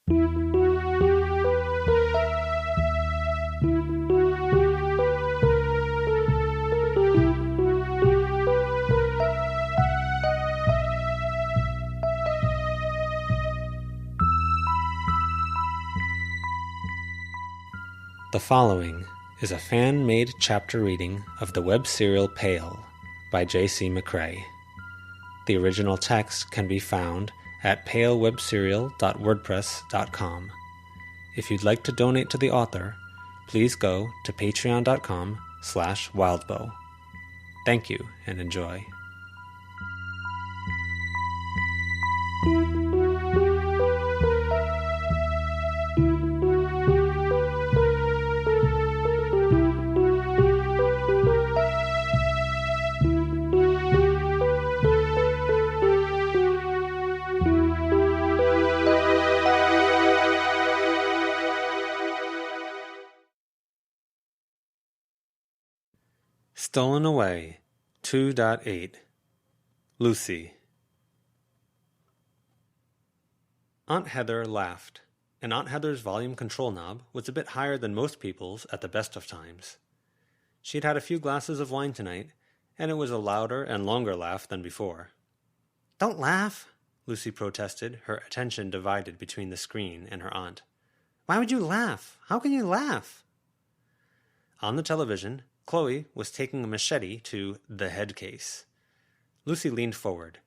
The following is a fan-made chapter reading of the web serial Pale by J.C. McCrae. The original text can be found at palewebserial.wordpress.com. If you'd like to donate to the author, please go to patreon.com/wildbow. Thank you and enjoy. Stolen Away 2.8 Lucy. Aunt Heather laughed, and Aunt Heather's volume control knob was a bit higher than most people's at the best of times. She'd had a few glasses of wine tonight, and it was a louder and longer laugh than before. "Don't laugh," Lucy protested, her attention divided between the screen and her aunt. "Why would you laugh? How can you laugh?" On the television, Chloe was taking a machete to the head case. Lucy leaned forward.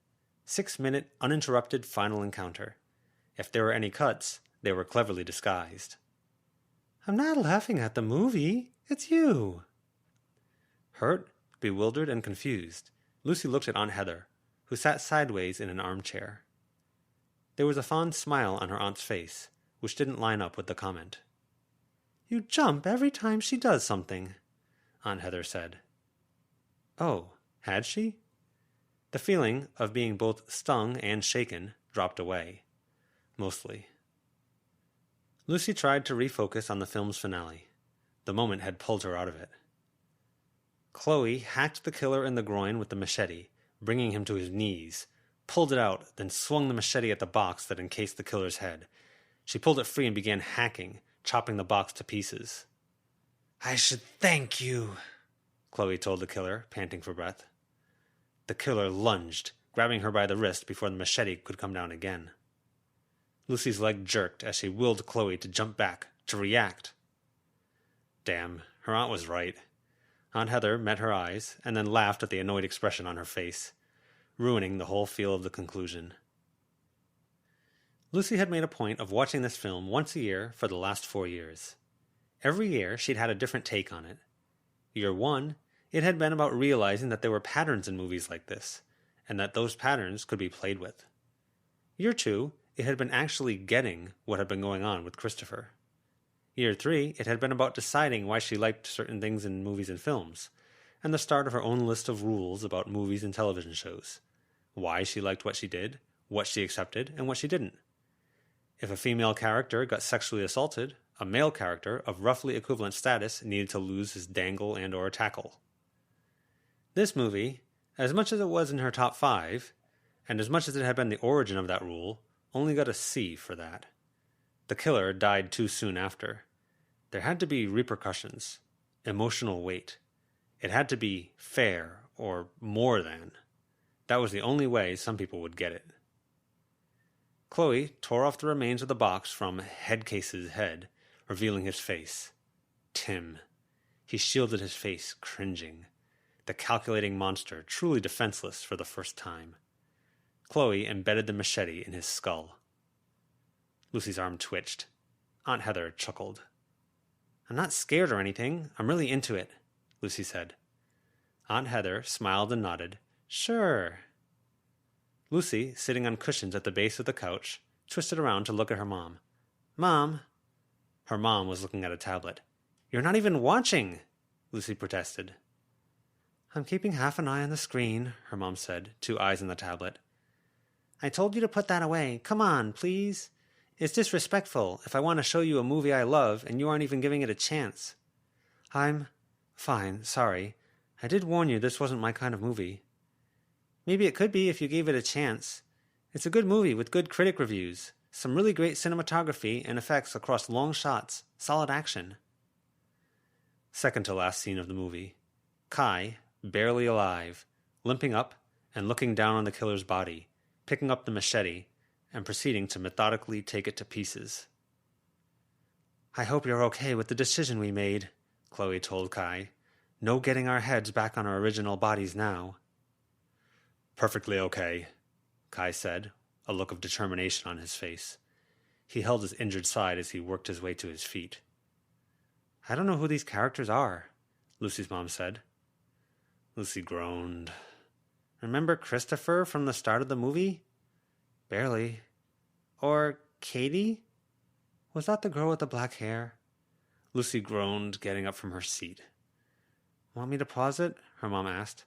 6-minute uninterrupted final encounter. If there were any cuts, they were cleverly disguised. "I'm not laughing at the movie. It's you." Hurt, bewildered, and confused, Lucy looked at Aunt Heather, who sat sideways in an armchair. There was a fond smile on her aunt's face, which didn't line up with the comment. "You jump every time she does something," Aunt Heather said. Oh, had she? The feeling of being both stung and shaken dropped away. Mostly. Lucy tried to refocus on the film's finale. The moment had pulled her out of it. Chloe hacked the killer in the groin with the machete, bringing him to his knees, pulled it out, then swung the machete at the box that encased the killer's head. She pulled it free and began hacking, chopping the box to pieces. "I should thank you," Chloe told the killer, panting for breath. The killer lunged, grabbing her by the wrist before the machete could come down again. Lucy's leg jerked as she willed Chloe to jump back, to react. Damn, her aunt was right. Aunt Heather met her eyes, and then laughed at the annoyed expression on her face, ruining the whole feel of the conclusion. Lucy had made a point of watching this film once a year for the last 4 years. Every year, she'd had a different take on it. Year 1, it had been about realizing that there were patterns in movies like this, and that those patterns could be played with. Year 2, it had been actually getting what had been going on with Christopher. Year 3, it had been about deciding why she liked certain things in movies and films, and the start of her own list of rules about movies and television shows. Why she liked what she did, what she accepted, and what she didn't. If a female character got sexually assaulted, a male character of roughly equivalent status needed to lose his dangle and or tackle. This movie, as much as it was in her top 5, and as much as it had been the origin of that rule, only got a C for that. The killer died too soon after. There had to be repercussions, emotional weight. It had to be fair, or more than. That was the only way some people would get it. Chloe tore off the remains of the box from Headcase's head, revealing his face. Tim. He shielded his face, cringing. The calculating monster, truly defenseless for the first time. Chloe embedded the machete in his skull. Lucy's arm twitched. Aunt Heather chuckled. "I'm not scared or anything. I'm really into it," Lucy said. Aunt Heather smiled and nodded. "Sure." Lucy, sitting on cushions at the base of the couch, twisted around to look at her mom. "Mom." Her mom was looking at a tablet. "You're not even watching," Lucy protested. "I'm keeping half an eye on the screen," her mom said, 2 eyes on the tablet. "I told you to put that away. Come on, please. It's disrespectful if I want to show you a movie I love and you aren't even giving it a chance." "I'm fine, sorry. I did warn you this wasn't my kind of movie." "Maybe it could be if you gave it a chance. It's a good movie with good critic reviews. Some really great cinematography and effects across long shots. Solid action. Second to last scene of the movie. Kai, barely alive, limping up and looking down on the killer's body, picking up the machete, and proceeding to methodically take it to pieces. I hope you're okay with the decision we made, Chloe told Kai. No getting our heads back on our original bodies now. Perfectly okay, Kai said, a look of determination on his face. He held his injured side as he worked his way to his feet. I don't know who these characters are, Lucy's mom said. Lucy groaned. Remember Christopher from the start of the movie? Barely. Or Katie? Was that the girl with the black hair? Lucy groaned, getting up from her seat. Want me to pause it? Her mom asked.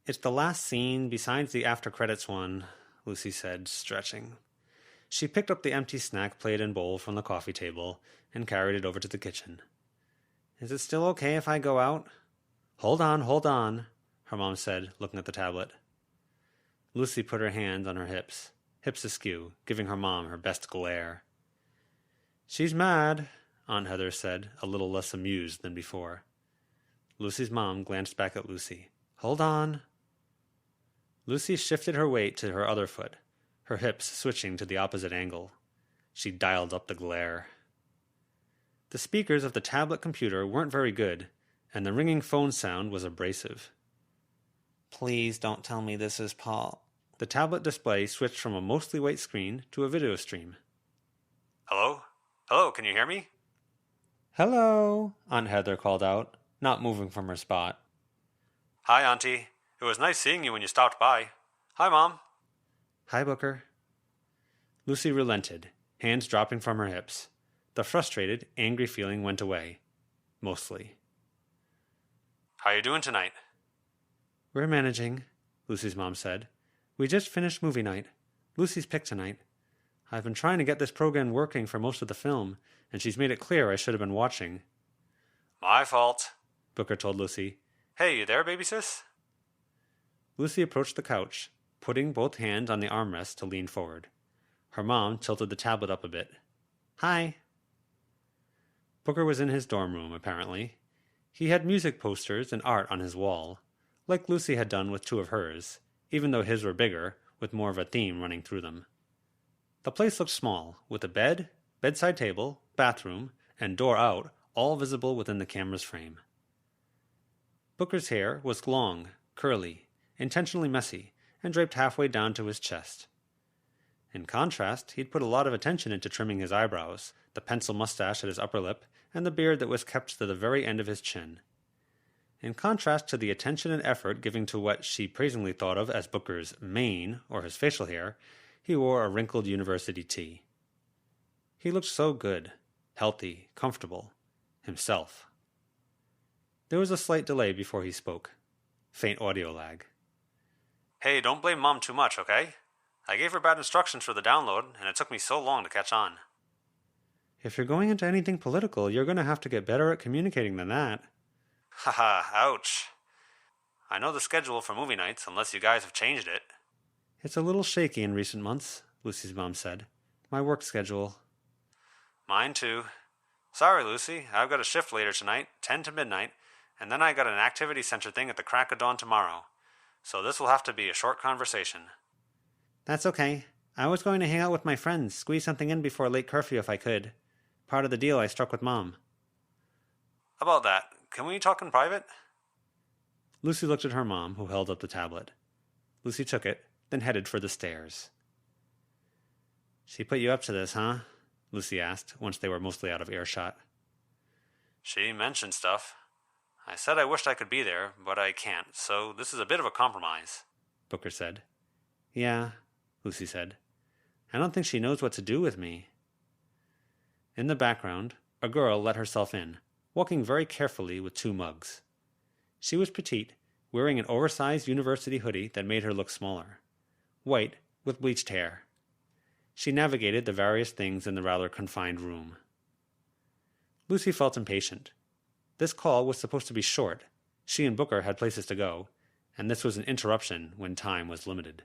It's the last scene besides the after-credits one, Lucy said, stretching. She picked up the empty snack plate and bowl from the coffee table and carried it over to the kitchen. Is it still okay if I go out? Hold on, her mom said, looking at the tablet. Lucy put her hands on her hips askew, giving her mom her best glare. She's mad, Aunt Heather said, a little less amused than before. Lucy's mom glanced back at Lucy. Hold on. Lucy shifted her weight to her other foot, her hips switching to the opposite angle. She dialed up the glare. The speakers of the tablet computer weren't very good, and the ringing phone sound was abrasive. Please don't tell me this is Paul. The tablet display switched from a mostly white screen to a video stream. Hello? Hello, can you hear me? Hello, Aunt Heather called out, not moving from her spot. Hi, Auntie. It was nice seeing you when you stopped by. Hi, Mom. Hi, Booker. Lucy relented, hands dropping from her hips. The frustrated, angry feeling went away. Mostly. How you doing tonight? We're managing, Lucy's mom said. We just finished movie night. Lucy's pick tonight. I've been trying to get this program working for most of the film, and she's made it clear I should have been watching. My fault, Booker told Lucy. Hey, you there, baby sis? Lucy approached the couch, putting both hands on the armrest to lean forward. Her mom tilted the tablet up a bit. Hi. Booker was in his dorm room, apparently. He had music posters and art on his wall, like Lucy had done with two of hers, even though his were bigger, with more of a theme running through them. The place looked small, with a bed, bedside table, bathroom, and door out, all visible within the camera's frame. Booker's hair was long, curly, intentionally messy, and draped halfway down to his chest. In contrast, he'd put a lot of attention into trimming his eyebrows, the pencil mustache at his upper lip, and the beard that was kept to the very end of his chin. In contrast to the attention and effort given to what she praisingly thought of as Booker's mane, or his facial hair, he wore a wrinkled university tee. He looked so good, healthy, comfortable, himself. There was a slight delay before he spoke. Faint audio lag. Hey, don't blame Mom too much, okay? I gave her bad instructions for the download, and it took me so long to catch on. If you're going into anything political, you're going to have to get better at communicating than that. Haha, ouch. I know the schedule for movie nights, unless you guys have changed it. It's a little shaky in recent months, Lucy's mom said. My work schedule. Mine too. Sorry, Lucy, I've got a shift later tonight, 10 to midnight, and then I got an activity center thing at the crack of dawn tomorrow. So this will have to be a short conversation. That's okay. I was going to hang out with my friends, squeeze something in before late curfew if I could. Part of the deal I struck with Mom. About that, can we talk in private? Lucy looked at her mom, who held up the tablet. Lucy took it, then headed for the stairs. She put you up to this, huh? Lucy asked, once they were mostly out of earshot. She mentioned stuff. I said I wished I could be there, but I can't, so this is a bit of a compromise, Booker said. Yeah, Lucy said. I don't think she knows what to do with me. In the background, a girl let herself in, walking very carefully with two mugs. She was petite, wearing an oversized university hoodie that made her look smaller. White, with bleached hair. She navigated the various things in the rather confined room. Lucy felt impatient. This call was supposed to be short. She and Booker had places to go, and this was an interruption when time was limited.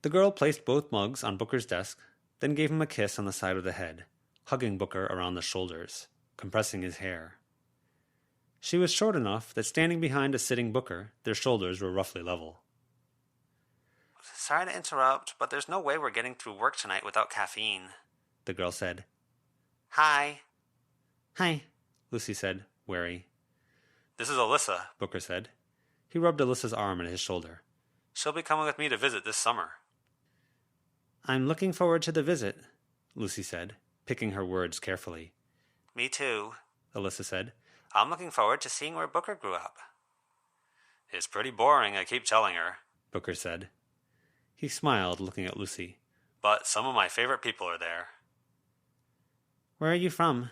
The girl placed both mugs on Booker's desk, then gave him a kiss on the side of the head, hugging Booker around the shoulders, compressing his hair. She was short enough that standing behind a sitting Booker, their shoulders were roughly level. Sorry to interrupt, but there's no way we're getting through work tonight without caffeine, the girl said. Hi. Hi, Lucy said, wary. This is Alyssa, Booker said. He rubbed Alyssa's arm at his shoulder. She'll be coming with me to visit this summer. I'm looking forward to the visit, Lucy said, picking her words carefully. Me too, Alyssa said. I'm looking forward to seeing where Booker grew up. It's pretty boring, I keep telling her, Booker said. He smiled, looking at Lucy. But some of my favorite people are there. Where are you from?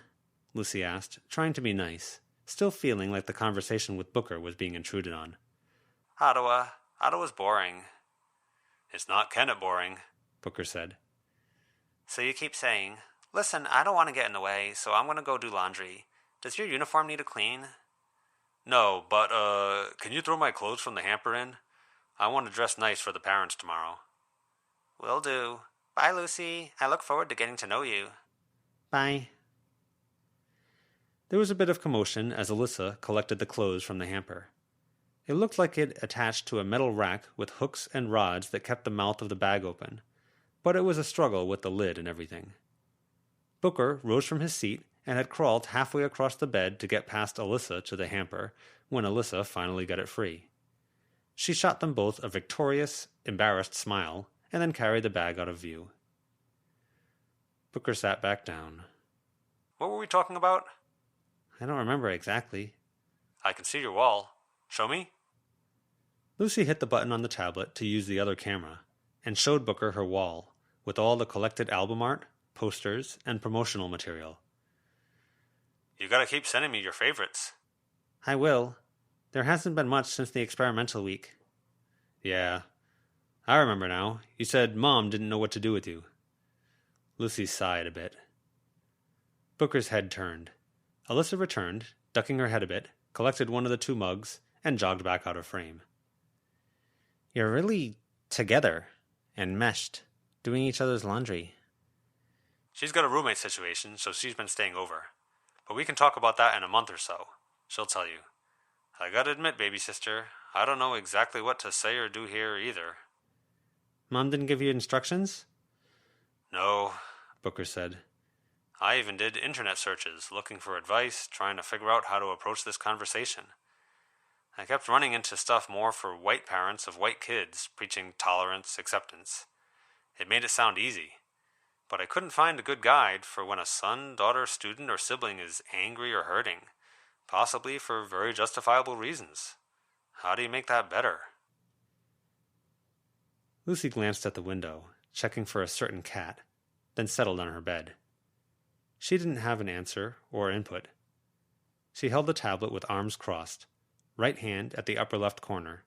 Lucy asked, trying to be nice, still feeling like the conversation with Booker was being intruded on. Ottawa. Ottawa's boring. It's not kinda boring, Booker said. So you keep saying, listen, I don't want to get in the way, so I'm going to go do laundry. Does your uniform need a clean? No, but, can you throw my clothes from the hamper in? I want to dress nice for the parents tomorrow. Will do. Bye, Lucy. I look forward to getting to know you. Bye. There was a bit of commotion as Alyssa collected the clothes from the hamper. It looked like it attached to a metal rack with hooks and rods that kept the mouth of the bag open, but it was a struggle with the lid and everything. Booker rose from his seat and had crawled halfway across the bed to get past Alyssa to the hamper when Alyssa finally got it free. She shot them both a victorious, embarrassed smile and then carried the bag out of view. Booker sat back down. What were we talking about? I don't remember exactly. I can see your wall. Show me? Lucy hit the button on the tablet to use the other camera and showed Booker her wall with all the collected album art, posters, and promotional material. You gotta keep sending me your favorites. I will. There hasn't been much since the experimental week. Yeah. I remember now. You said Mom didn't know what to do with you. Lucy sighed a bit. Booker's head turned. Alyssa returned, ducking her head a bit, collected one of the 2 mugs, and jogged back out of frame. You're really together and meshed, doing each other's laundry. She's got a roommate situation, so she's been staying over. But we can talk about that in a month or so. She'll tell you. I gotta admit, baby sister, I don't know exactly what to say or do here either. Mom didn't give you instructions? No, Booker said. I even did internet searches, looking for advice, trying to figure out how to approach this conversation. I kept running into stuff more for white parents of white kids, preaching tolerance, acceptance. It made it sound easy. But I couldn't find a good guide for when a son, daughter, student, or sibling is angry or hurting, possibly for very justifiable reasons. How do you make that better? Lucy glanced at the window, checking for a certain cat, then settled on her bed. She didn't have an answer or input. She held the tablet with arms crossed, right hand at the upper left corner,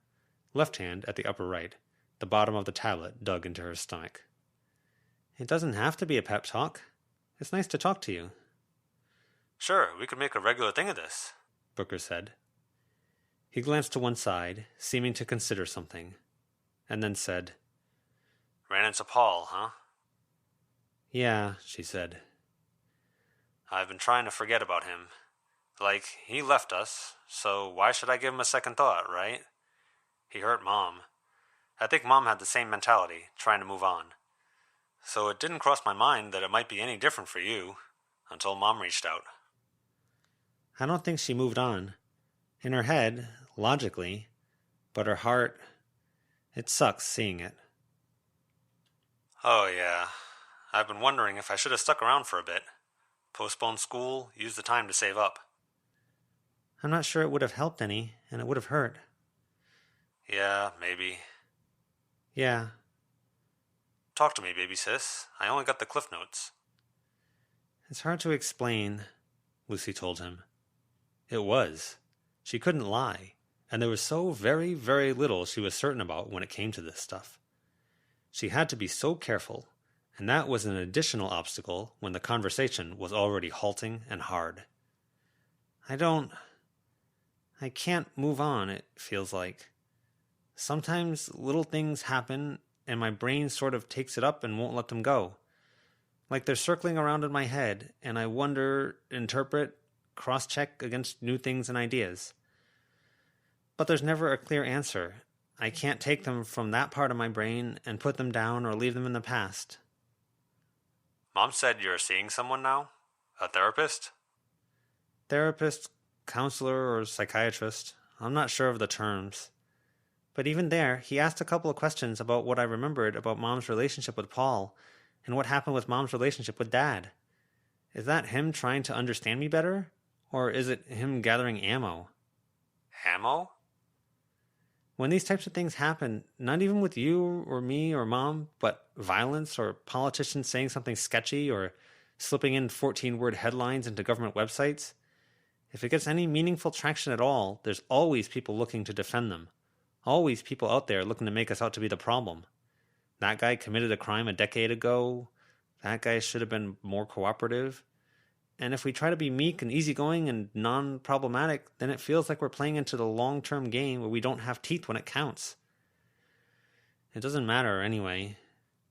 left hand at the upper right, the bottom of the tablet dug into her stomach. It doesn't have to be a pep talk. It's nice to talk to you. Sure, we could make a regular thing of this, Booker said. He glanced to one side, seeming to consider something, and then said, Ran into Paul, huh? Yeah, she said. I've been trying to forget about him. Like, he left us, so why should I give him a second thought, right? He hurt Mom. I think Mom had the same mentality, trying to move on. So it didn't cross my mind that it might be any different for you, until Mom reached out. I don't think she moved on. In her head, logically, but her heart, it sucks seeing it. Oh yeah, I've been wondering if I should have stuck around for a bit. Postpone school, use the time to save up. I'm not sure it would have helped any, and it would have hurt. Yeah, maybe. Yeah. Talk to me, baby sis. I only got the Cliff Notes. It's hard to explain, Lucy told him. It was. She couldn't lie, and there was so very, very little she was certain about when it came to this stuff. She had to be so careful, and that was an additional obstacle when the conversation was already halting and hard. I can't move on, it feels like. Sometimes little things happen, and my brain sort of takes it up and won't let them go. Like they're circling around in my head, and I wonder, interpret, cross-check against new things and ideas. But there's never a clear answer. I can't take them from that part of my brain and put them down or leave them in the past. Mom said you're seeing someone now? A therapist? Therapist, counselor, or psychiatrist. I'm not sure of the terms. But even there, he asked a couple of questions about what I remembered about Mom's relationship with Paul and what happened with Mom's relationship with Dad. Is that him trying to understand me better? Or is it him gathering ammo? Ammo? When these types of things happen, not even with you or me or Mom, but violence or politicians saying something sketchy or slipping in 14-word headlines into government websites, if it gets any meaningful traction at all, there's always people looking to defend them. Always people out there looking to make us out to be the problem. That guy committed a crime a decade ago. That guy should have been more cooperative. And if we try to be meek and easygoing and non-problematic, then it feels like we're playing into the long-term game where we don't have teeth when it counts. It doesn't matter anyway,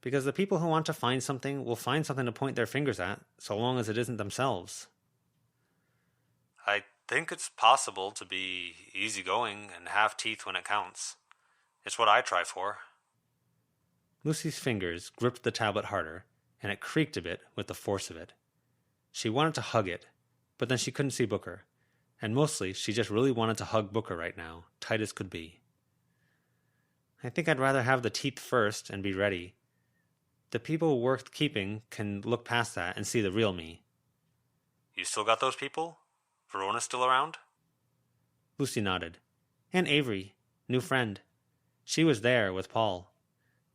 because the people who want to find something will find something to point their fingers at, so long as it isn't themselves. I think it's possible to be easygoing and have teeth when it counts. It's what I try for. Lucy's fingers gripped the tablet harder, and it creaked a bit with the force of it. She wanted to hug it, but then she couldn't see Booker, and mostly she just really wanted to hug Booker right now, tight as could be. I think I'd rather have the teeth first and be ready. The people worth keeping can look past that and see the real me. You still got those people? Verona's still around? Lucy nodded. And Avery, new friend. She was there with Paul.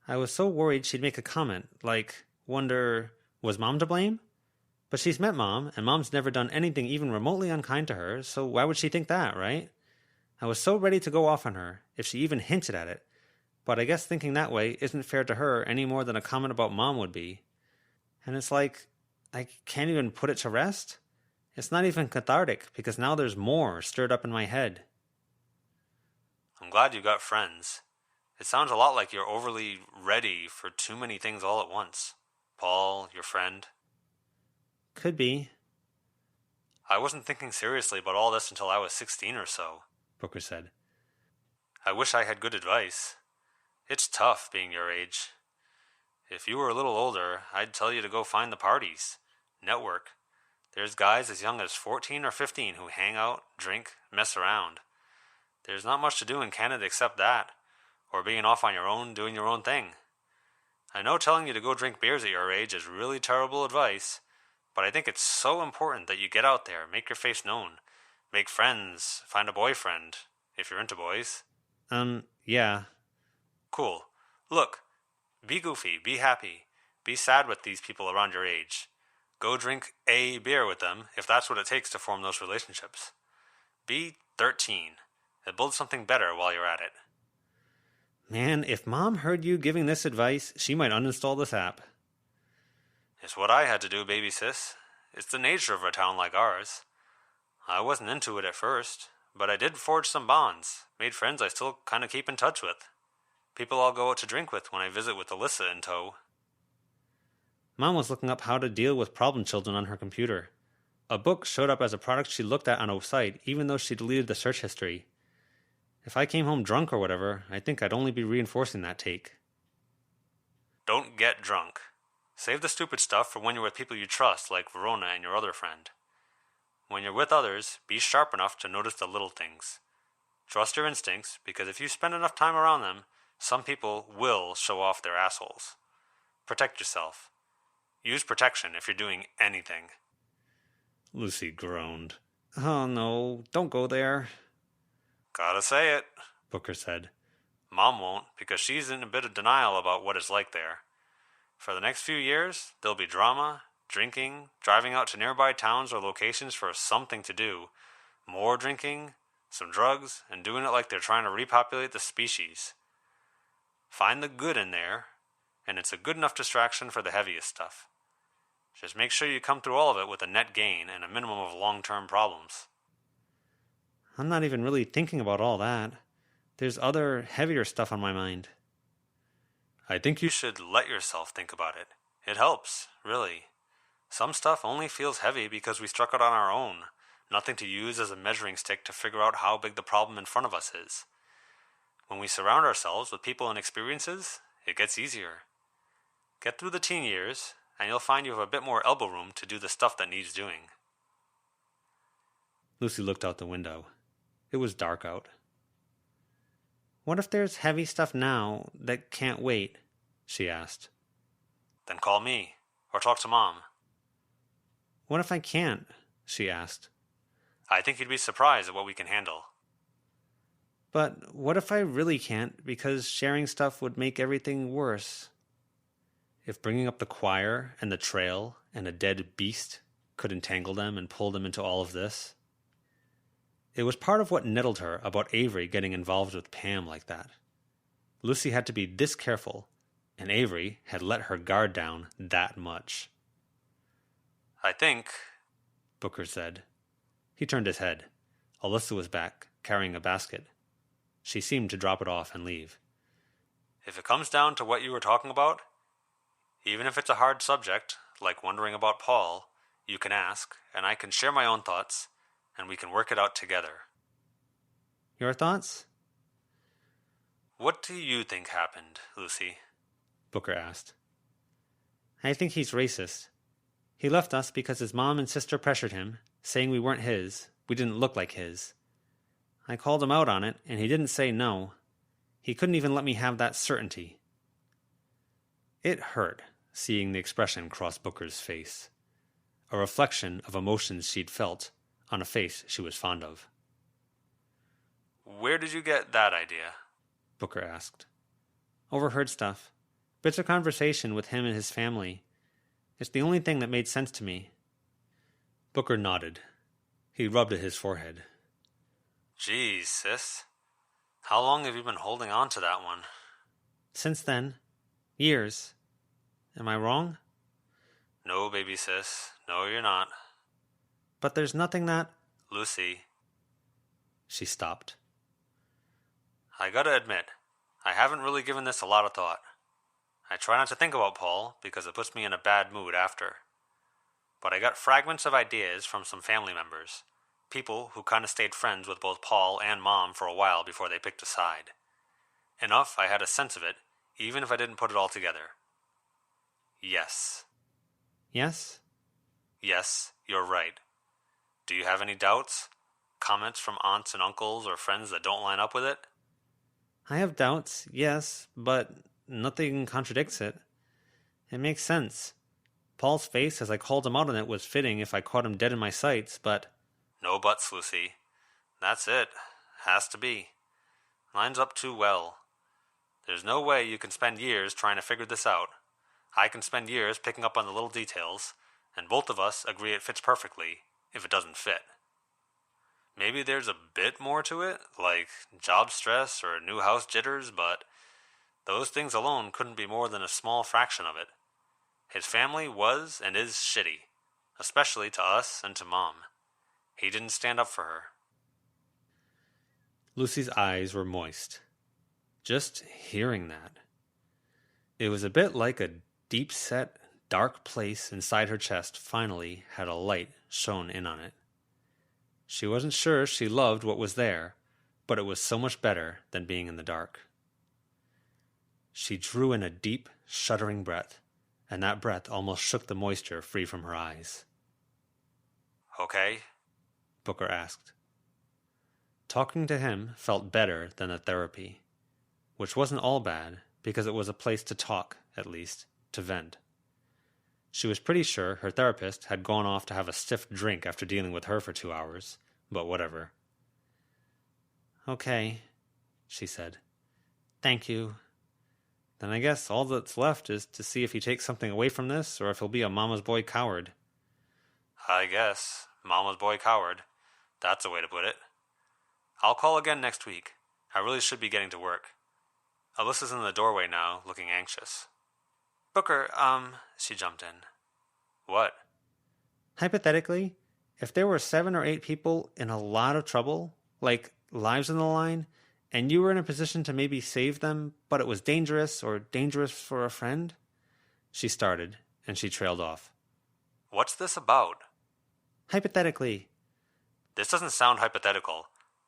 I was so worried she'd make a comment, like, wonder, was Mom to blame? But she's met Mom, and Mom's never done anything even remotely unkind to her, so why would she think that, right? I was so ready to go off on her, if she even hinted at it. But I guess thinking that way isn't fair to her any more than a comment about Mom would be. And it's like, I can't even put it to rest. It's not even cathartic, because now there's more stirred up in my head. I'm glad you got friends. It sounds a lot like you're overly ready for too many things all at once. Paul, your friend. Could be. I wasn't thinking seriously about all this until I was 16 or so, Booker said. I wish I had good advice. It's tough being your age. If you were a little older, I'd tell you to go find the parties. Network. There's guys as young as 14 or 15 who hang out, drink, mess around. There's not much to do in Canada except that, or being off on your own, doing your own thing. I know telling you to go drink beers at your age is really terrible advice, but I think it's so important that you get out there, make your face known, make friends, find a boyfriend, if you're into boys. Yeah. Cool. Look, be goofy, be happy, be sad with these people around your age. Go drink a beer with them, if that's what it takes to form those relationships. Be 13. It builds something better while you're at it. Man, if Mom heard you giving this advice, she might uninstall this app. It's what I had to do, baby sis. It's the nature of a town like ours. I wasn't into it at first, but I did forge some bonds, made friends I still kind of keep in touch with. People I'll go out to drink with when I visit with Alyssa in tow. Mom was looking up how to deal with problem children on her computer. A book showed up as a product she looked at on a site, even though she deleted the search history. If I came home drunk or whatever, I think I'd only be reinforcing that take. Don't get drunk. Save the stupid stuff for when you're with people you trust, like Verona and your other friend. When you're with others, be sharp enough to notice the little things. Trust your instincts, because if you spend enough time around them, some people will show off their assholes. Protect yourself. Use protection if you're doing anything. Lucy groaned. Oh no, don't go there. Gotta say it, Booker said. Mom won't, because she's in a bit of denial about what it's like there. For the next few years, there'll be drama, drinking, driving out to nearby towns or locations for something to do, more drinking, some drugs, and doing it like they're trying to repopulate the species. Find the good in there, and it's a good enough distraction for the heaviest stuff. Just make sure you come through all of it with a net gain and a minimum of long-term problems. I'm not even really thinking about all that. There's other, heavier stuff on my mind. I think you should let yourself think about it. It helps, really. Some stuff only feels heavy because we struck it on our own. Nothing to use as a measuring stick to figure out how big the problem in front of us is. When we surround ourselves with people and experiences, it gets easier. Get through the teen years, and you'll find you have a bit more elbow room to do the stuff that needs doing. Lucy looked out the window. It was dark out. What if there's heavy stuff now that can't wait? She asked. Then call me, or talk to Mom. What if I can't? She asked. I think you'd be surprised at what we can handle. But what if I really can't, because sharing stuff would make everything worse? If bringing up the choir and the trail and a dead beast could entangle them and pull them into all of this? It was part of what nettled her about Avery getting involved with Pam like that. Lucy had to be this careful, and Avery had let her guard down that much. I think, Booker said. He turned his head. Alyssa was back, carrying a basket. She seemed to drop it off and leave. If it comes down to what you were talking about, even if it's a hard subject, like wondering about Paul, you can ask, and I can share my own thoughts, and we can work it out together. Your thoughts? What do you think happened, Lucy? Booker asked. I think he's racist. He left us because his mom and sister pressured him, saying we weren't his, we didn't look like his. I called him out on it, and he didn't say no. He couldn't even let me have that certainty. It hurt, seeing the expression cross Booker's face. A reflection of emotions she'd felt on a face she was fond of. Where did you get that idea? Booker asked. Overheard stuff. Bits of conversation with him and his family. It's the only thing that made sense to me. Booker nodded. He rubbed at his forehead. Geez, sis. How long have you been holding on to that one? Since then. Years. Am I wrong? No, baby sis. No, you're not. But there's nothing that... Lucy. She stopped. I gotta admit, I haven't really given this a lot of thought. I try not to think about Paul because it puts me in a bad mood after. But I got fragments of ideas from some family members. People who kind of stayed friends with both Paul and Mom for a while before they picked a side. Enough I had a sense of it, even if I didn't put it all together. Yes. Yes? Yes, you're right. Do you have any doubts? Comments from aunts and uncles or friends that don't line up with it? I have doubts, yes, but nothing contradicts it. It makes sense. Paul's face as I called him out on it was fitting if I caught him dead in my sights, but... No buts, Lucy. That's it. Has to be. Lines up too well. There's no way you can spend years trying to figure this out. I can spend years picking up on the little details, and both of us agree it fits perfectly, if it doesn't fit. Maybe there's a bit more to it, like job stress or new house jitters, but those things alone couldn't be more than a small fraction of it. His family was and is shitty, especially to us and to Mom. He didn't stand up for her. Lucy's eyes were moist. Just hearing that. It was a bit like a deep-set, dark place inside her chest finally had a light shone in on it. She wasn't sure she loved what was there, but it was so much better than being in the dark. She drew in a deep, shuddering breath, and that breath almost shook the moisture free from her eyes. Okay? Booker asked. Talking to him felt better than the therapy, which wasn't all bad because it was a place to talk, at least, to vent. She was pretty sure her therapist had gone off to have a stiff drink after dealing with her for 2 hours, but whatever. Okay, she said. Thank you. Then I guess all that's left is to see if he takes something away from this or if he'll be a mama's boy coward. I guess. Mama's boy coward. That's a way to put it. I'll call again next week. I really should be getting to work. Alyssa's in the doorway now, looking anxious. Booker, she jumped in. What? Hypothetically, if there were 7 or 8 people in a lot of trouble, like lives on the line, and you were in a position to maybe save them, but it was dangerous or dangerous for a friend? She started, and she trailed off. What's this about? Hypothetically. This doesn't sound hypothetical.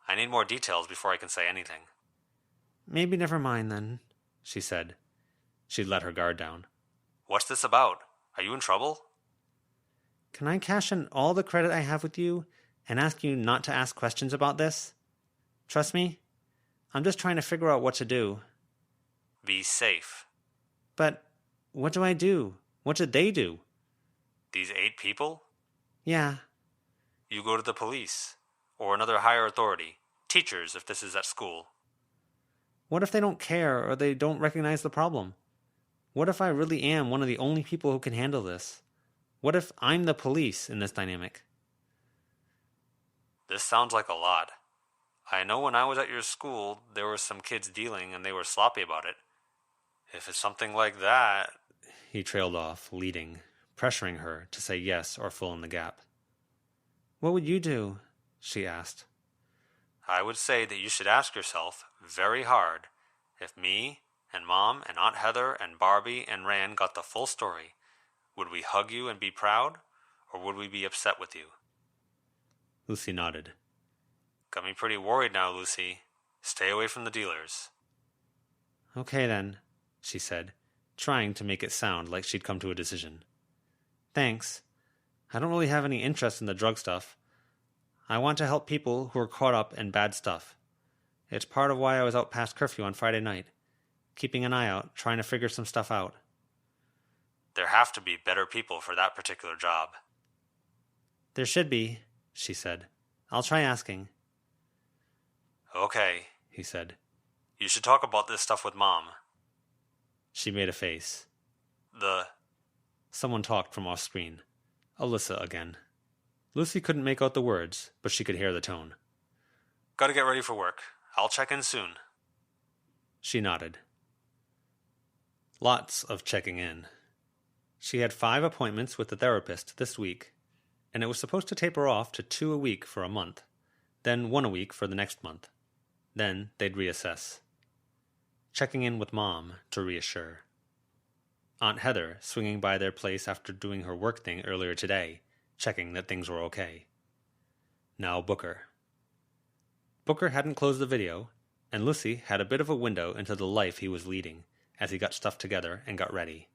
I need more details before I can say anything. Maybe never mind then, she said. She'd let her guard down. What's this about? Are you in trouble? Can I cash in all the credit I have with you and ask you not to ask questions about this? Trust me? I'm just trying to figure out what to do. Be safe. But what do I do? What did they do? These 8 people? Yeah. You go to the police. Or another higher authority. Teachers, if this is at school. What if they don't care or they don't recognize the problem? What if I really am one of the only people who can handle this? What if I'm the police in this dynamic? This sounds like a lot. I know when I was at your school, there were some kids dealing and they were sloppy about it. If it's something like that... He trailed off, leading, pressuring her to say yes or fill in the gap. What would you do? She asked. I would say that you should ask yourself, very hard, if me and Mom and Aunt Heather and Barbie and Rand got the full story, would we hug you and be proud, or would we be upset with you? Lucy nodded. Got me pretty worried now, Lucy. Stay away from the dealers. Okay then, she said, trying to make it sound like she'd come to a decision. Thanks. I don't really have any interest in the drug stuff. I want to help people who are caught up in bad stuff. It's part of why I was out past curfew on Friday night, keeping an eye out, trying to figure some stuff out. There have to be better people for that particular job. There should be, she said. I'll try asking. Okay, he said. You should talk about this stuff with Mom. She made a face. Someone talked from off screen. Alyssa again. Lucy couldn't make out the words, but she could hear the tone. Gotta get ready for work. I'll check in soon. She nodded. Lots of checking in. She had 5 appointments with the therapist this week, and it was supposed to taper off to 2 a week for a month, then 1 a week for the next month. Then they'd reassess. Checking in with Mom to reassure. Aunt Heather swinging by their place after doing her work thing earlier today, checking that things were okay. Now Booker. Booker hadn't closed the video, and Lucy had a bit of a window into the life he was leading as he got stuff together and got ready.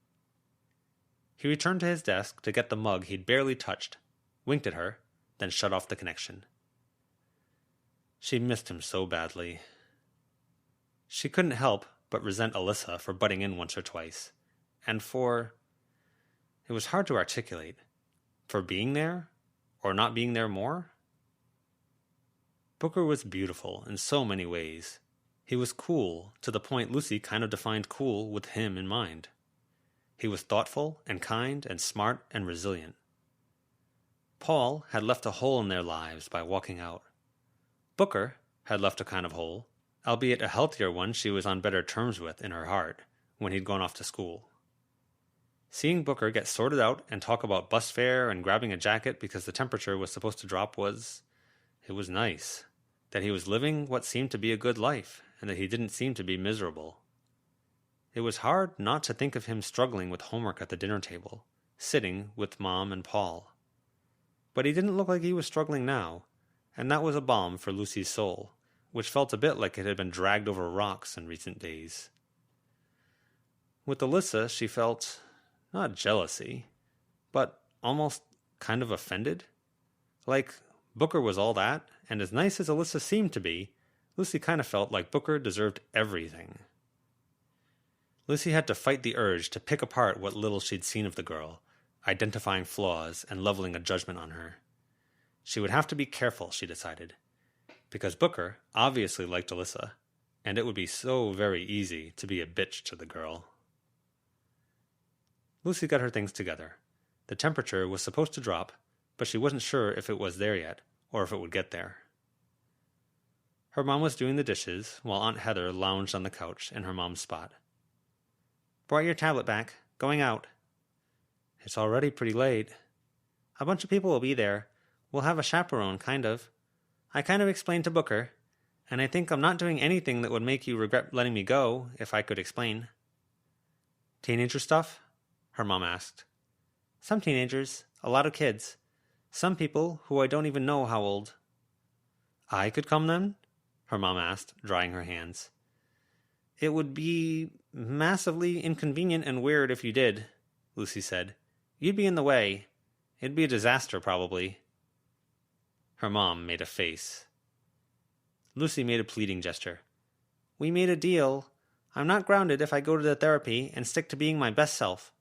He returned to his desk to get the mug he'd barely touched, winked at her, then shut off the connection. She missed him so badly. She couldn't help but resent Alyssa for butting in once or twice, and for... It was hard to articulate. For being there, or not being there more? Booker was beautiful in so many ways. He was cool, to the point Lucy kind of defined cool with him in mind. He was thoughtful and kind and smart and resilient. Paul had left a hole in their lives by walking out. Booker had left a kind of hole, albeit a healthier one she was on better terms with in her heart, when he'd gone off to school. Seeing Booker get sorted out and talk about bus fare and grabbing a jacket because the temperature was supposed to drop it was nice. That he was living what seemed to be a good life, and that he didn't seem to be miserable. It was hard not to think of him struggling with homework at the dinner table, sitting with Mom and Paul. But he didn't look like he was struggling now, and that was a balm for Lucy's soul, which felt a bit like it had been dragged over rocks in recent days. With Alyssa, she felt, not jealousy, but almost kind of offended. Like, Booker was all that, and as nice as Alyssa seemed to be, Lucy kind of felt like Booker deserved everything. Lucy had to fight the urge to pick apart what little she'd seen of the girl, identifying flaws and leveling a judgment on her. She would have to be careful, she decided, because Booker obviously liked Alyssa, and it would be so very easy to be a bitch to the girl. Lucy got her things together. The temperature was supposed to drop, but she wasn't sure if it was there yet, or if it would get there. Her mom was doing the dishes, while Aunt Heather lounged on the couch in her mom's spot. Brought your tablet back. Going out. It's already pretty late. A bunch of people will be there. We'll have a chaperone, kind of. I kind of explained to Booker, and I think I'm not doing anything that would make you regret letting me go, if I could explain. Teenager stuff? Her mom asked. Some teenagers, a lot of kids. Some people who I don't even know how old. I could come then? Her mom asked, drying her hands. It would be massively inconvenient and weird if you did, Lucy said. You'd be in the way. It'd be a disaster, probably. Her mom made a face. Lucy made a pleading gesture. We made a deal. I'm not grounded if I go to the therapy and stick to being my best self.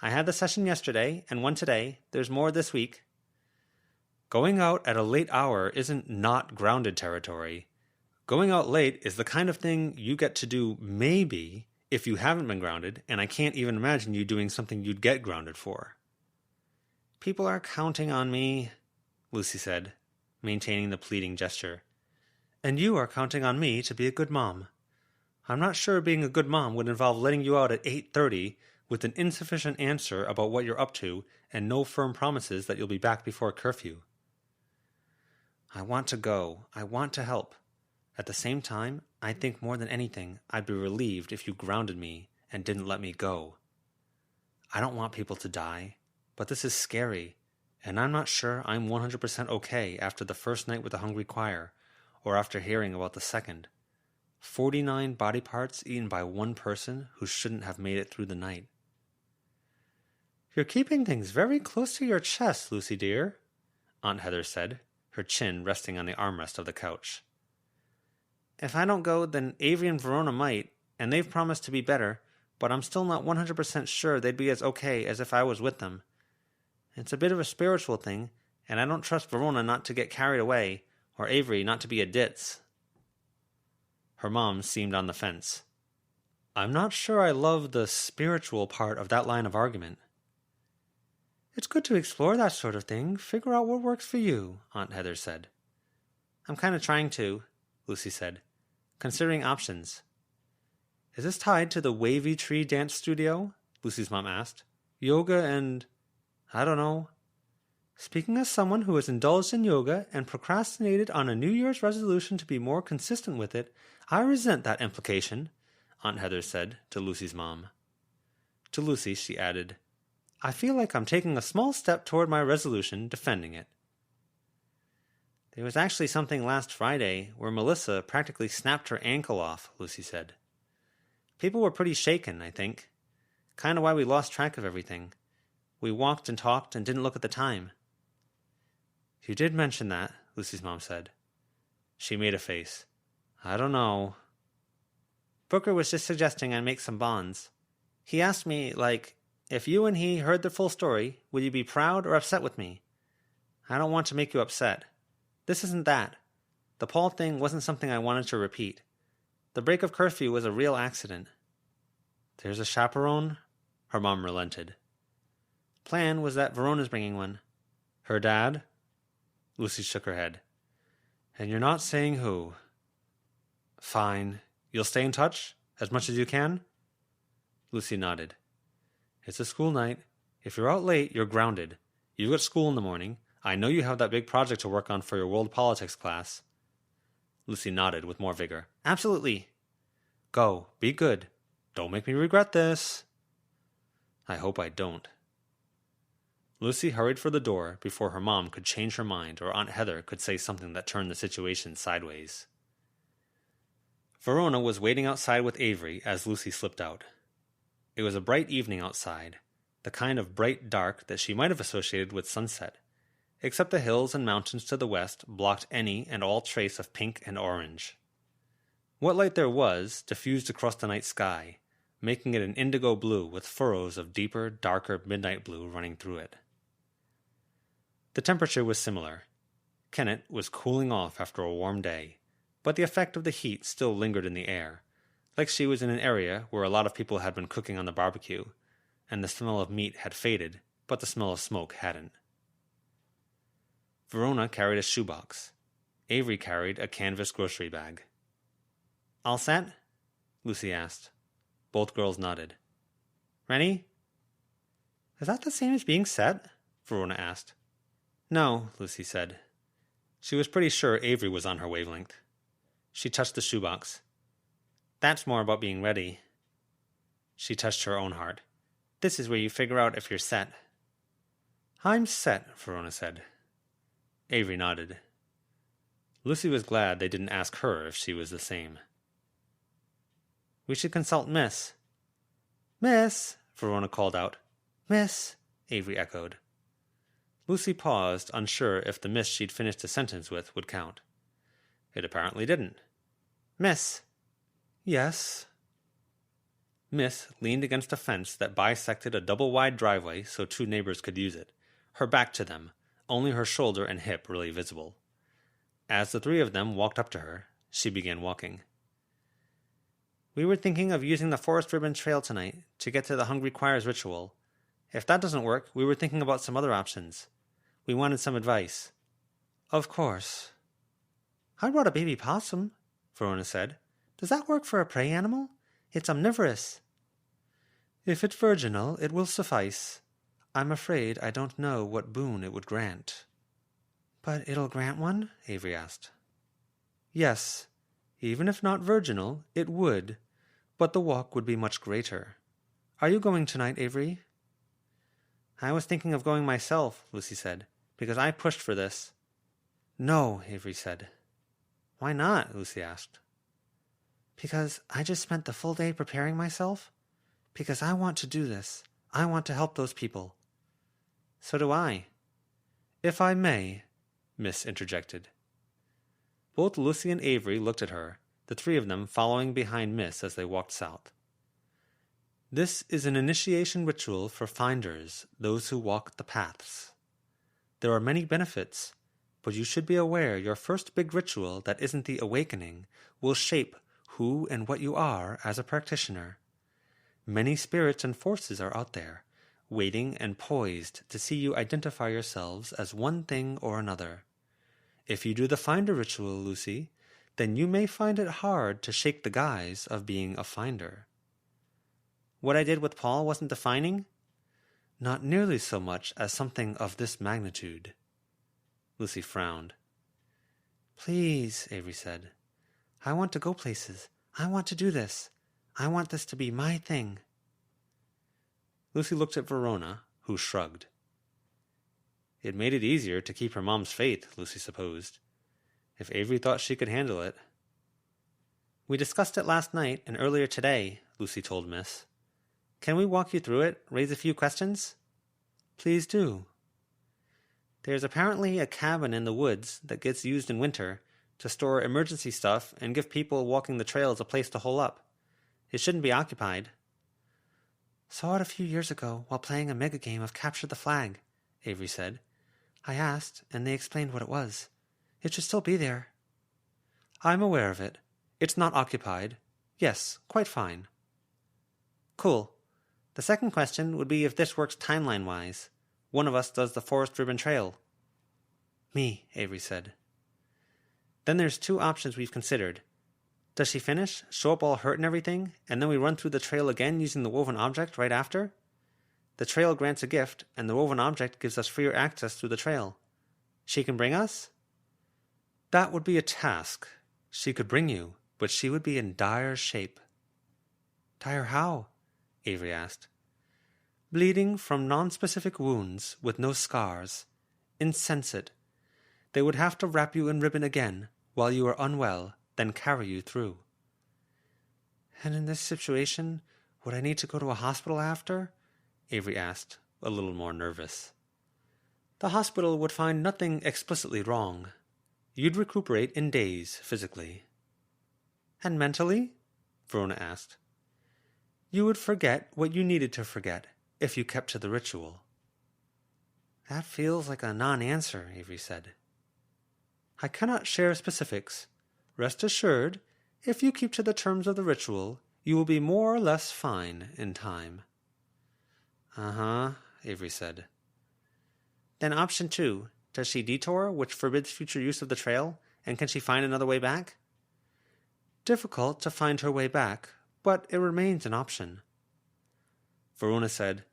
I had the session yesterday and one today. There's more this week. Going out at a late hour isn't not grounded territory. Going out late is the kind of thing you get to do maybe if you haven't been grounded, and I can't even imagine you doing something you'd get grounded for. People are counting on me, Lucy said, maintaining the pleading gesture. And you are counting on me to be a good mom. I'm not sure being a good mom would involve letting you out at 8:30 with an insufficient answer about what you're up to and no firm promises that you'll be back before curfew. I want to go. I want to help. At the same time, I think more than anything, I'd be relieved if you grounded me and didn't let me go. I don't want people to die, but this is scary, and I'm not sure I'm 100% okay after the first night with the Hungry Choir, or after hearing about the second. 49 body parts eaten by one person who shouldn't have made it through the night. You're keeping things very close to your chest, Lucy dear, Aunt Heather said, her chin resting on the armrest of the couch. If I don't go, then Avery and Verona might, and they've promised to be better, but I'm still not 100% sure they'd be as okay as if I was with them. It's a bit of a spiritual thing, and I don't trust Verona not to get carried away, or Avery not to be a ditz. Her mom seemed on the fence. I'm not sure I love the spiritual part of that line of argument. It's good to explore that sort of thing, figure out what works for you, Aunt Heather said. I'm kind of trying to, Lucy said, considering options. Is this tied to the Wavy Tree Dance Studio? Lucy's mom asked. Yoga and... I don't know. Speaking as someone who has indulged in yoga and procrastinated on a New Year's resolution to be more consistent with it, I resent that implication, Aunt Heather said to Lucy's mom. To Lucy, she added, I feel like I'm taking a small step toward my resolution, defending it. There was actually something last Friday where Melissa practically snapped her ankle off, Lucy said. People were pretty shaken, I think. Kind of why we lost track of everything. We walked and talked and didn't look at the time. You did mention that, Lucy's mom said. She made a face. I don't know. Booker was just suggesting I make some bonds. He asked me, if you and he heard the full story, would you be proud or upset with me? I don't want to make you upset. This isn't that. The Paul thing wasn't something I wanted to repeat. The break of curfew was a real accident. There's a chaperone? Her mom relented. Plan was that Verona's bringing one. Her dad? Lucy shook her head. And you're not saying who? Fine. You'll stay in touch? As much as you can? Lucy nodded. It's a school night. If you're out late, you're grounded. You've got school in the morning. I know you have that big project to work on for your world politics class. Lucy nodded with more vigor. Absolutely. Go. Be good. Don't make me regret this. I hope I don't. Lucy hurried for the door before her mom could change her mind or Aunt Heather could say something that turned the situation sideways. Verona was waiting outside with Avery as Lucy slipped out. It was a bright evening outside, the kind of bright dark that she might have associated with sunset, except the hills and mountains to the west blocked any and all trace of pink and orange. What light there was diffused across the night sky, making it an indigo blue with furrows of deeper, darker midnight blue running through it. The temperature was similar. Kennet was cooling off after a warm day, but the effect of the heat still lingered in the air, like she was in an area where a lot of people had been cooking on the barbecue, and the smell of meat had faded, but the smell of smoke hadn't. Verona carried a shoebox. Avery carried a canvas grocery bag. All set? Lucy asked. Both girls nodded. Ready? Is that the same as being set? Verona asked. No, Lucy said. She was pretty sure Avery was on her wavelength. She touched the shoebox. That's more about being ready. She touched her own heart. This is where you figure out if you're set. I'm set, Verona said. Avery nodded. Lucy was glad they didn't ask her if she was the same. We should consult Miss. Miss, Verona called out. Miss, Avery echoed. Lucy paused, unsure if the miss she'd finished a sentence with would count. It apparently didn't. Miss. Yes. Miss leaned against a fence that bisected a double-wide driveway so two neighbors could use it, her back to them, only her shoulder and hip really visible. As the three of them walked up to her, she began walking. We were thinking of using the Forest Ribbon Trail tonight to get to the Hungry Choirs ritual. If that doesn't work, we were thinking about some other options. We wanted some advice. Of course. I brought a baby possum, Verona said. Does that work for a prey animal? It's omnivorous. If it's virginal, it will suffice. I'm afraid I don't know what boon it would grant. But it'll grant one? Avery asked. Yes. Even if not virginal, it would. But the walk would be much greater. Are you going tonight, Avery? I was thinking of going myself, Lucy said, because I pushed for this. No, Avery said. Why not? Lucy asked. Because I just spent the full day preparing myself. Because I want to do this. I want to help those people. So do I. If I may, Miss interjected. Both Lucy and Avery looked at her, the three of them following behind Miss as they walked south. This is an initiation ritual for finders, those who walk the paths. There are many benefits, but you should be aware your first big ritual that isn't the awakening will shape who and what you are as a practitioner. Many spirits and forces are out there, waiting and poised to see you identify yourselves as one thing or another. If you do the finder ritual, Lucy, then you may find it hard to shake the guise of being a finder. What I did with Paul wasn't defining? Not nearly so much as something of this magnitude. Lucy frowned. Please, Avery said. I want to go places. I want to do this. I want this to be my thing. Lucy looked at Verona, who shrugged. It made it easier to keep her mom's faith, Lucy supposed. If Avery thought she could handle it. We discussed it last night and earlier today, Lucy told Miss. Can we walk you through it, raise a few questions? Please do. There's apparently a cabin in the woods that gets used in winter to store emergency stuff and give people walking the trails a place to hole up. It shouldn't be occupied. Saw it a few years ago while playing a mega game of Capture the Flag, Avery said. I asked, and they explained what it was. It should still be there. I'm aware of it. It's not occupied. Yes, quite fine. Cool. The second question would be if this works timeline-wise. One of us does the Forest Ribbon Trail. Me, Avery said. Then there's two options we've considered. Does she finish, show up all hurt and everything, and then we run through the trail again using the woven object right after? The trail grants a gift, and the woven object gives us freer access through the trail. She can bring us? That would be a task. She could bring you, but she would be in dire shape. Dire how? Avery asked. Bleeding from non-specific wounds with no scars. Insensate. They would have to wrap you in ribbon again while you are unwell, then carry you through. And in this situation, would I need to go to a hospital after? Avery asked, a little more nervous. The hospital would find nothing explicitly wrong. You'd recuperate in days, physically. And mentally? Verona asked. You would forget what you needed to forget if you kept to the ritual. That feels like a non-answer, Avery said. I cannot share specifics. Rest assured, if you keep to the terms of the ritual, you will be more or less fine in time. Uh-huh, Avery said. Then option 2, does she detour, which forbids future use of the trail, and can she find another way back? Difficult to find her way back, but it remains an option. Verona said,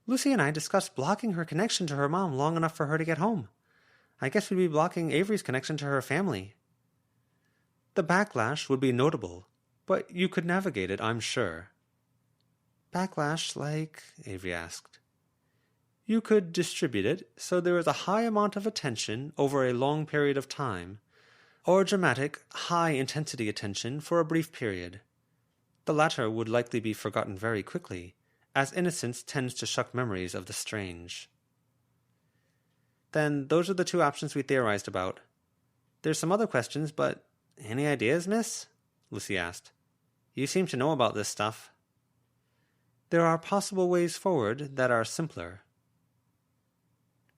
Lucy and I discussed blocking her connection to her mom long enough for her to get home. I guess we'd be blocking Avery's connection to her family. The backlash would be notable, but you could navigate it, I'm sure. Backlash like? Avery asked. You could distribute it so there is a high amount of attention over a long period of time, or dramatic, high-intensity attention for a brief period. The latter would likely be forgotten very quickly, as innocence tends to shuck memories of the strange. Then those are the two options we theorized about. There's some other questions, but any ideas, miss? Lucy asked. You seem to know about this stuff. There are possible ways forward that are simpler.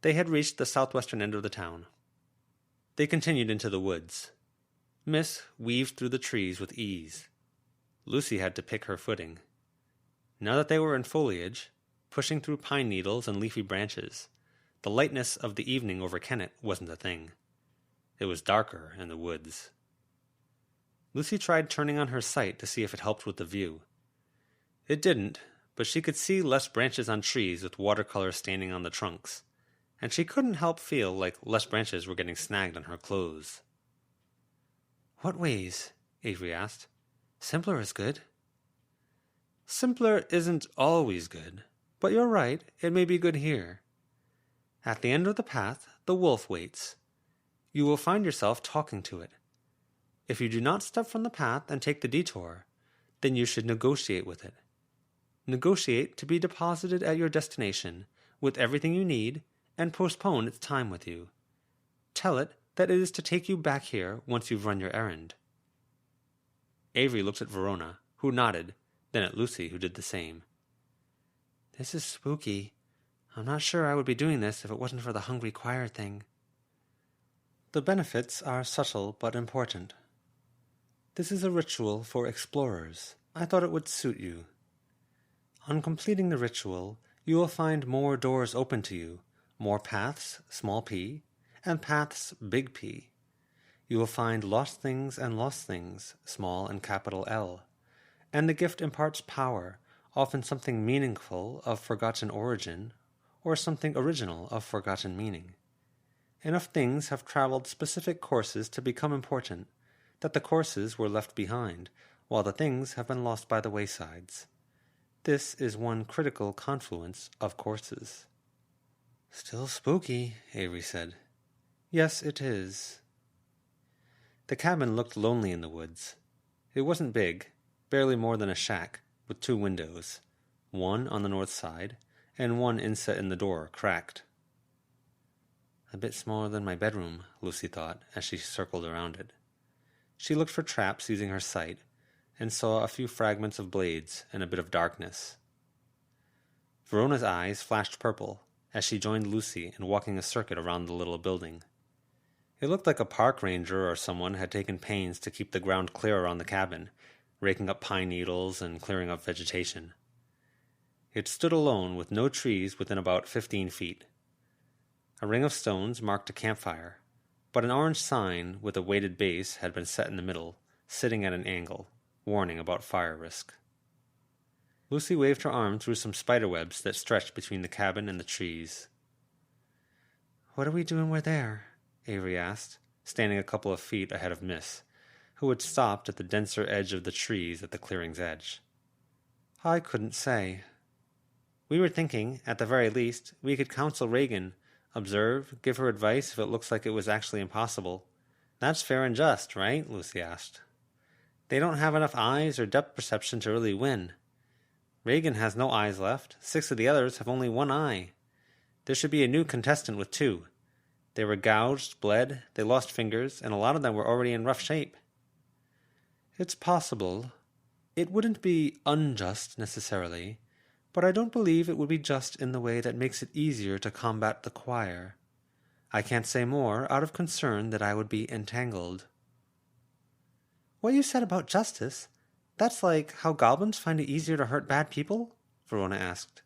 They had reached the southwestern end of the town. They continued into the woods. Miss weaved through the trees with ease. Lucy had to pick her footing. Now that they were in foliage, pushing through pine needles and leafy branches, the lightness of the evening over Kennet wasn't a thing. It was darker in the woods. Lucy tried turning on her sight to see if it helped with the view. It didn't, but she could see less branches on trees with watercolor staining on the trunks, and she couldn't help feel like less branches were getting snagged on her clothes. What ways? Avery asked. Simpler is good. Simpler isn't always good, but you're right, it may be good here. At the end of the path, the wolf waits. You will find yourself talking to it. If you do not step from the path and take the detour, then you should negotiate with it. Negotiate to be deposited at your destination with everything you need and postpone its time with you. Tell it that it is to take you back here once you've run your errand. Avery looked at Verona, who nodded, then at Lucy, who did the same. This is spooky. I'm not sure I would be doing this if it wasn't for the hungry choir thing. The benefits are subtle but important. This is a ritual for explorers. I thought it would suit you. On completing the ritual, you will find more doors open to you, more paths, small p, and paths, big P. You will find lost things and lost things, small and capital L. And the gift imparts power, often something meaningful of forgotten origin, or something original of forgotten meaning. Enough things have traveled specific courses to become important, that the courses were left behind, while the things have been lost by the waysides. This is one critical confluence of courses. Still spooky, Avery said. Yes, it is. The cabin looked lonely in the woods. It wasn't big, barely more than a shack, with 2 windows, one on the north side, and one inset in the door, cracked. A bit smaller than my bedroom, Lucy thought, as she circled around it. She looked for traps using her sight, and saw a few fragments of blades and a bit of darkness. Verona's eyes flashed purple as she joined Lucy in walking a circuit around the little building. It looked like a park ranger or someone had taken pains to keep the ground clear around the cabin, raking up pine needles and clearing up vegetation. It stood alone with no trees within about 15 feet. A ring of stones marked a campfire, but an orange sign with a weighted base had been set in the middle, sitting at an angle, warning about fire risk. Lucy waved her arm through some spiderwebs that stretched between the cabin and the trees. What are we doing we're there? Avery asked, standing a couple of feet ahead of Miss, who had stopped at the denser edge of the trees at the clearing's edge. I couldn't say. We were thinking, at the very least, we could counsel Reagan, observe, give her advice if it looks like it was actually impossible. That's fair and just, right? Lucy asked. They don't have enough eyes or depth perception to really win. Reagan has no eyes left. 6 of the others have only 1 eye. There should be a new contestant with 2. They were gouged, bled, they lost fingers, and a lot of them were already in rough shape. It's possible. It wouldn't be unjust, necessarily, but I don't believe it would be just in the way that makes it easier to combat the choir. I can't say more out of concern that I would be entangled. What you said about justice, that's like how goblins find it easier to hurt bad people? Verona asked.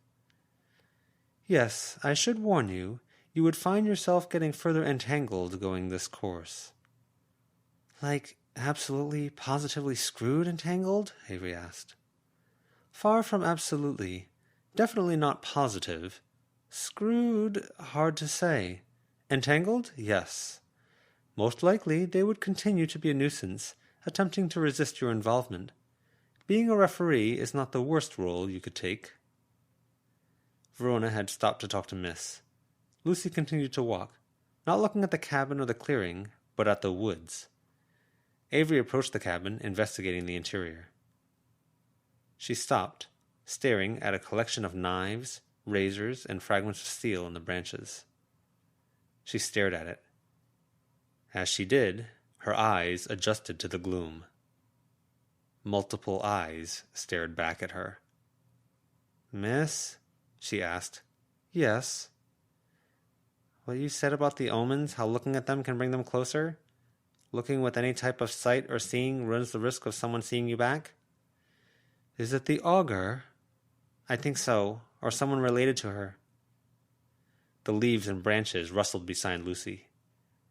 Yes, I should warn you, you would find yourself getting further entangled going this course. Like absolutely, positively screwed entangled? Avery asked. Far from absolutely. Definitely not positive. Screwed, hard to say. Entangled? Yes. Most likely they would continue to be a nuisance, attempting to resist your involvement. Being a referee is not the worst role you could take. Verona had stopped to talk to Miss. Lucy continued to walk, not looking at the cabin or the clearing, but at the woods. Avery approached the cabin, investigating the interior. She stopped, staring at a collection of knives, razors, and fragments of steel in the branches. She stared at it. As she did, her eyes adjusted to the gloom. Multiple eyes stared back at her. "Miss?" she asked. "Yes." "What you said about the omens, how looking at them can bring them closer? Looking with any type of sight or seeing runs the risk of someone seeing you back?" "Is it the augur?" "I think so, or someone related to her." The leaves and branches rustled beside Lucy.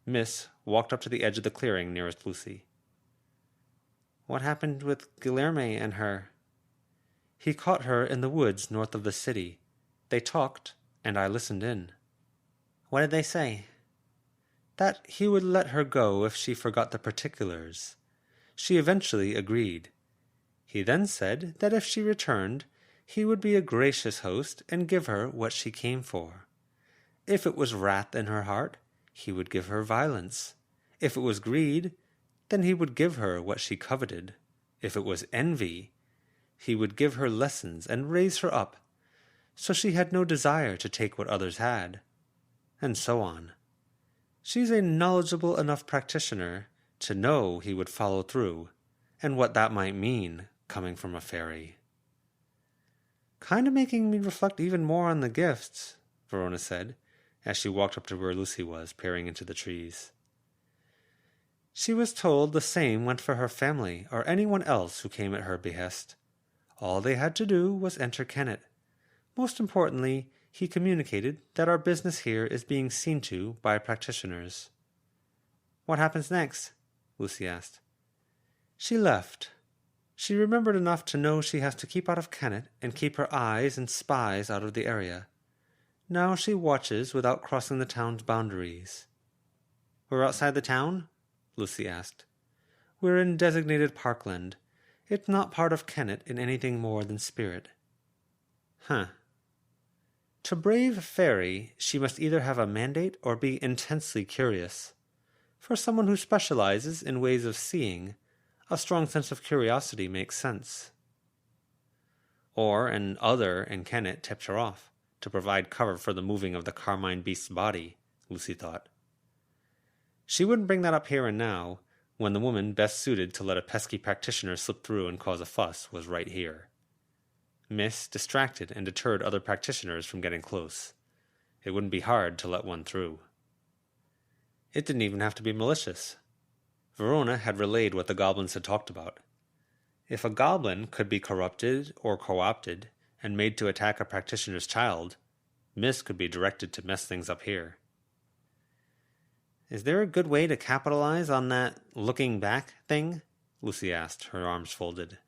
Miss walked up to the edge of the clearing nearest Lucy. "What happened with Guilherme and her?" "He caught her in the woods north of the city. They talked, and I listened in." "What did they say?" "That he would let her go if she forgot the particulars. She eventually agreed. He then said that if she returned, he would be a gracious host and give her what she came for. If it was wrath in her heart, he would give her violence. If it was greed, then he would give her what she coveted. If it was envy, he would give her lessons and raise her up, so she had no desire to take what others had. And so on. She's a knowledgeable enough practitioner to know he would follow through, and what that might mean, coming from a fairy." "Kind of making me reflect even more on the gifts," Verona said, as she walked up to where Lucy was, peering into the trees. "She was told the same went for her family or anyone else who came at her behest. All they had to do was enter Kennet. Most importantly, he communicated that our business here is being seen to by practitioners." "What happens next?" Lucy asked. "She left. She remembered enough to know she has to keep out of Kennet and keep her eyes and spies out of the area. Now she watches without crossing the town's boundaries." "We're outside the town?" Lucy asked. "We're in designated parkland. It's not part of Kennet in anything more than spirit." "Huh. To brave a fairy, she must either have a mandate or be intensely curious. For someone who specializes in ways of seeing, a strong sense of curiosity makes sense." Or an other in Kennet tipped her off, to provide cover for the moving of the carmine beast's body, Lucy thought. She wouldn't bring that up here and now, when the woman best suited to let a pesky practitioner slip through and cause a fuss was right here. Miss distracted and deterred other practitioners from getting close. It wouldn't be hard to let one through. It didn't even have to be malicious. Verona had relayed what the goblins had talked about. If a goblin could be corrupted or co-opted and made to attack a practitioner's child, Miss could be directed to mess things up here. "Is there a good way to capitalize on that looking back thing?" Lucy asked, her arms folded.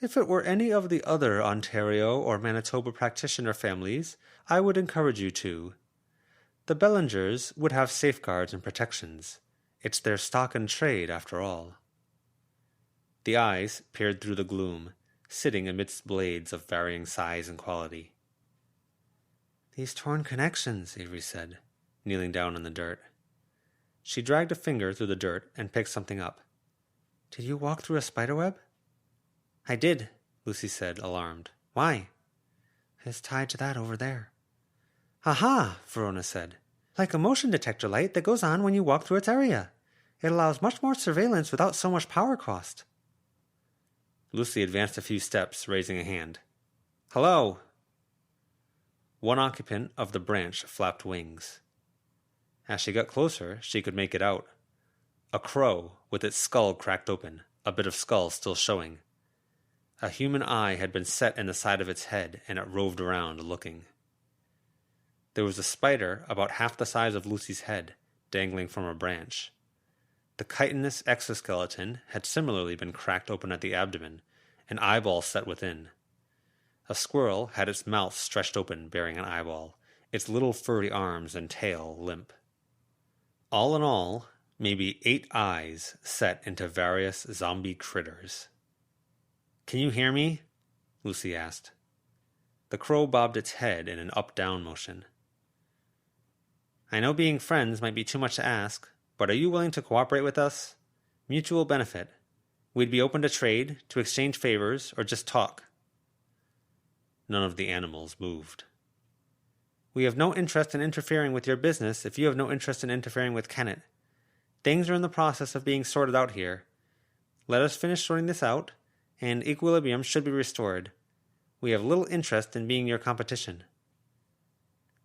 "If it were any of the other Ontario or Manitoba practitioner families, I would encourage you to. The Bellingers would have safeguards and protections. It's their stock and trade, after all." The eyes peered through the gloom, sitting amidst blades of varying size and quality. "These torn connections," Avery said, kneeling down in the dirt. She dragged a finger through the dirt and picked something up. "Did you walk through a spiderweb?" "I did," Lucy said, alarmed. "Why?" "It's tied to that over there." "Aha!" Verona said. "Like a motion detector light that goes on when you walk through its area. It allows much more surveillance without so much power cost." Lucy advanced a few steps, raising a hand. "Hello!" One occupant of the branch flapped wings. As she got closer, she could make it out. A crow, with its skull cracked open, a bit of skull still showing. A human eye had been set in the side of its head, and it roved around, looking. There was a spider about half the size of Lucy's head, dangling from a branch. The chitinous exoskeleton had similarly been cracked open at the abdomen, an eyeball set within. A squirrel had its mouth stretched open, bearing an eyeball, its little furry arms and tail limp. All in all, maybe 8 eyes set into various zombie critters. "Can you hear me?" Lucy asked. The crow bobbed its head in an up-down motion. "I know being friends might be too much to ask, but are you willing to cooperate with us? Mutual benefit. We'd be open to trade, to exchange favors, or just talk." None of the animals moved. "We have no interest in interfering with your business if you have no interest in interfering with Kennet. Things are in the process of being sorted out here. Let us finish sorting this out, and equilibrium should be restored. We have little interest in being your competition."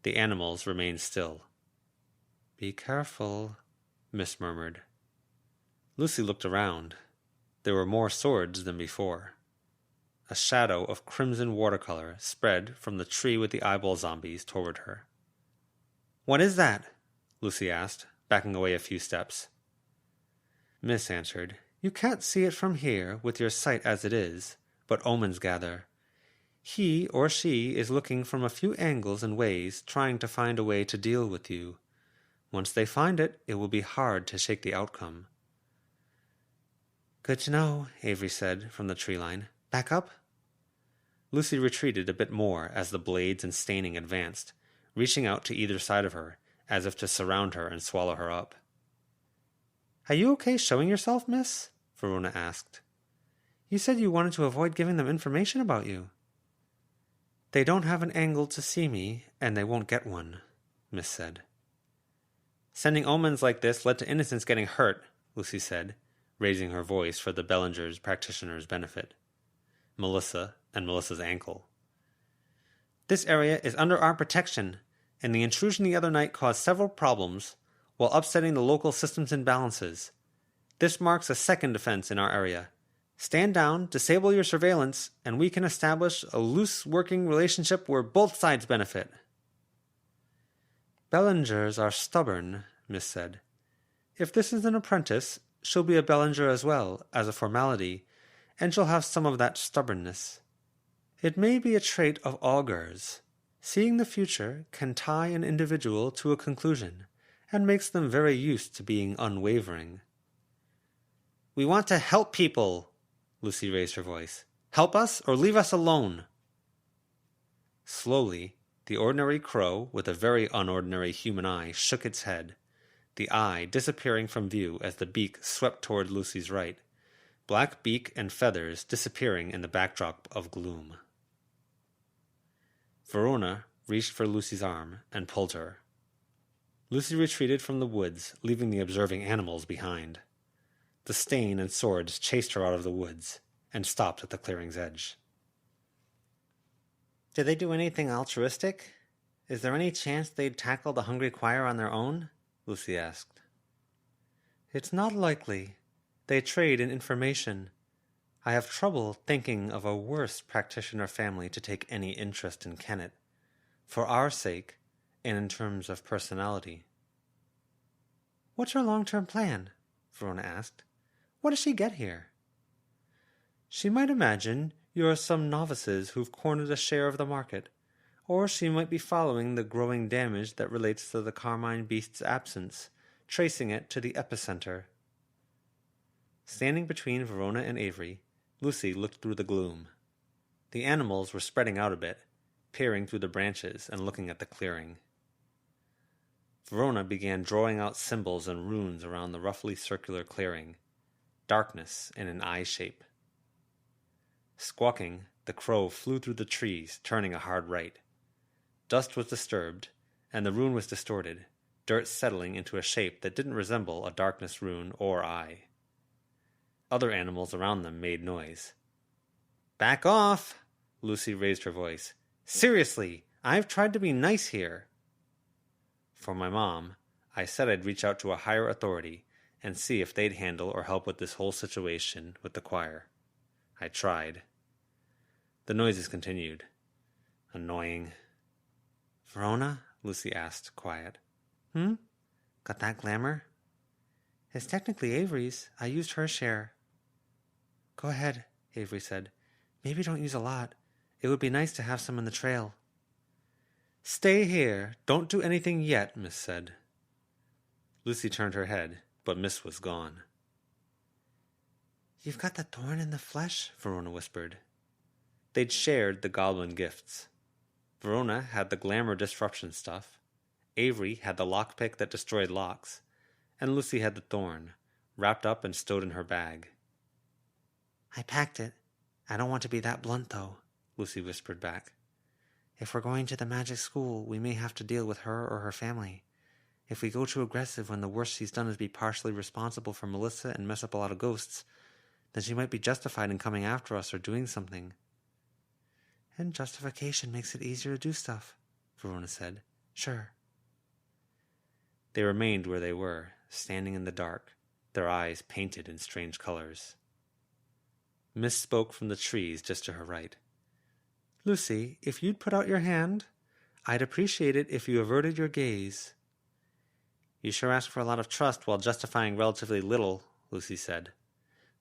The animals remained still. "Be careful," Miss murmured. Lucy looked around. There were more swords than before. A shadow of crimson watercolor spread from the tree with the eyeball zombies toward her. "What is that?" Lucy asked, backing away a few steps. Miss answered, "You can't see it from here with your sight as it is, but omens gather. He or she is looking from a few angles and ways, trying to find a way to deal with you. Once they find it, it will be hard to shake the outcome." "Good to know," Avery said from the tree line. "Back up?" Lucy retreated a bit more as the blades and staining advanced, reaching out to either side of her, as if to surround her and swallow her up. "Are you okay showing yourself, miss?" Verona asked. "You said you wanted to avoid giving them information about you." "They don't have an angle to see me, and they won't get one," Miss said. "Sending omens like this led to innocents getting hurt," Lucy said, raising her voice for the Bellingers practitioners' benefit. Melissa and Melissa's ankle. "This area is under our protection, and the intrusion the other night caused several problems while upsetting the local systems and balances. This marks a second offense in our area. Stand down, disable your surveillance, and we can establish a loose working relationship where both sides benefit." "Bellingers are stubborn," Miss said. "If this is an apprentice, she'll be a Bellinger as well, as a formality, and she'll have some of that stubbornness. It may be a trait of augurs. Seeing the future can tie an individual to a conclusion, and makes them very used to being unwavering." "We want to help people," Lucy raised her voice. "Help us or leave us alone." Slowly, the ordinary crow with a very unordinary human eye shook its head, the eye disappearing from view as the beak swept toward Lucy's right, black beak and feathers disappearing in the backdrop of gloom. Verona reached for Lucy's arm and pulled her. Lucy retreated from the woods, leaving the observing animals behind. The stain and swords chased her out of the woods and stopped at the clearing's edge. "Did they do anything altruistic? Is there any chance they'd tackle the hungry choir on their own?" Lucy asked. "It's not likely. They trade in information. I have trouble thinking of a worse practitioner family to take any interest in Kennet, for our sake and in terms of personality." "What's her long-term plan?" Verona asked. "What does she get here?" "She might imagine you're some novices who've cornered a share of the market, or she might be following the growing damage that relates to the Carmine Beast's absence, tracing it to the epicenter." Standing between Verona and Avery, Lucy looked through the gloom. The animals were spreading out a bit, peering through the branches and looking at the clearing. Verona began drawing out symbols and runes around the roughly circular clearing, darkness in an eye shape. Squawking, the crow flew through the trees, turning a hard right. Dust was disturbed, and the rune was distorted, dirt settling into a shape that didn't resemble a darkness rune or eye. Other animals around them made noise. "Back off!" Lucy raised her voice. "Seriously, I've tried to be nice here." For my mom, I said I'd reach out to a higher authority and see if they'd handle or help with this whole situation with the choir. I tried. The noises continued. Annoying. "Verona?" Lucy asked, quiet. Got that glamour?" "It's technically Avery's. I used her share." "Go ahead," Avery said. "Maybe don't use a lot. It would be nice to have some in the trail." "Stay here. Don't do anything yet," Miss said. Lucy turned her head. but Miss was gone. "You've got the thorn in the flesh?" Verona whispered. They'd shared the goblin gifts. Verona had the glamour disruption stuff, Avery had the lockpick that destroyed locks, and Lucy had the thorn, wrapped up and stowed in her bag. "I packed it. I don't want to be that blunt, though," Lucy whispered back. "If we're going to the magic school, we may have to deal with her or her family. If we go too aggressive when the worst she's done is be partially responsible for Melissa and mess up a lot of ghosts, then she might be justified in coming after us or doing something." "And justification makes it easier to do stuff," Verona said. "Sure." They remained where they were, standing in the dark, their eyes painted in strange colors. Miss spoke from the trees just to her right. "Lucy, if you'd put out your hand, I'd appreciate it if you averted your gaze." "You sure ask for a lot of trust while justifying relatively little," Lucy said.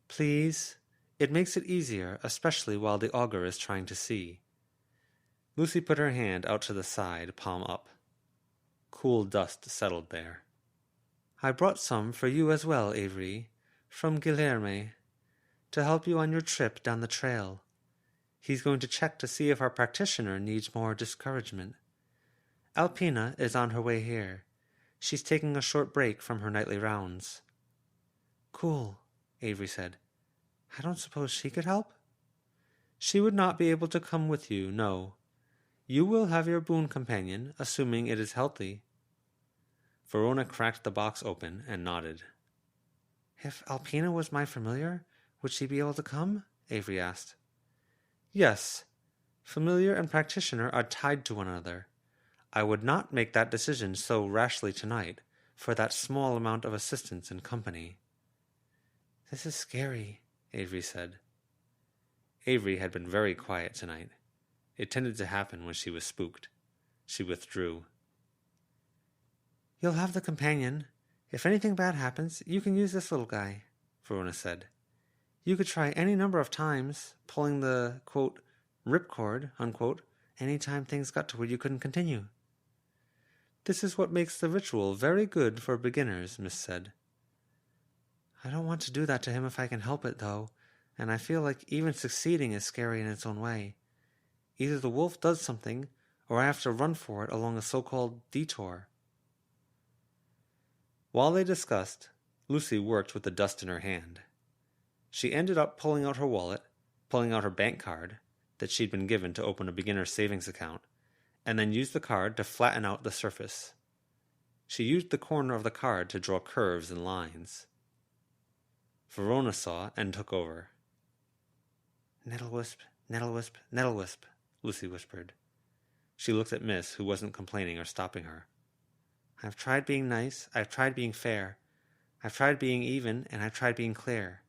"Please. It makes it easier, especially while the augur is trying to see." Lucy put her hand out to the side, palm up. Cool dust settled there. "I brought some for you as well, Avery, from Guilherme, to help you on your trip down the trail. He's going to check to see if our practitioner needs more discouragement. Alpina is on her way here. She's taking a short break from her nightly rounds." "Cool," Avery said. "I don't suppose she could help?" "She would not be able to come with you, no. You will have your boon companion, assuming it is healthy." Verona cracked the box open and nodded. "If Alpina was my familiar, would she be able to come?" Avery asked. "Yes. Familiar and practitioner are tied to one another. I would not make that decision so rashly tonight, for that small amount of assistance and company." "This is scary," Avery said. Avery had been very quiet tonight. It tended to happen when she was spooked. She withdrew. "You'll have the companion. If anything bad happens, you can use this little guy," Verona said. "You could try any number of times, pulling the, quote, ripcord, unquote, any time things got to where you couldn't continue." "This is what makes the ritual very good for beginners," Miss said. "I don't want to do that to him if I can help it, though, and I feel like even succeeding is scary in its own way. Either the wolf does something, or I have to run for it along a so-called detour." While they discussed, Lucy worked with the dust in her hand. She ended up pulling out her wallet, pulling out her bank card that she'd been given to open a beginner's savings account, and then used the card to flatten out the surface. She used the corner of the card to draw curves and lines. Verona saw and took over. "Nettlewisp, Nettlewisp, Nettlewisp," Lucy whispered. She looked at Miss, who wasn't complaining or stopping her. "I've tried being nice, I've tried being fair, I've tried being even, and I've tried being clear.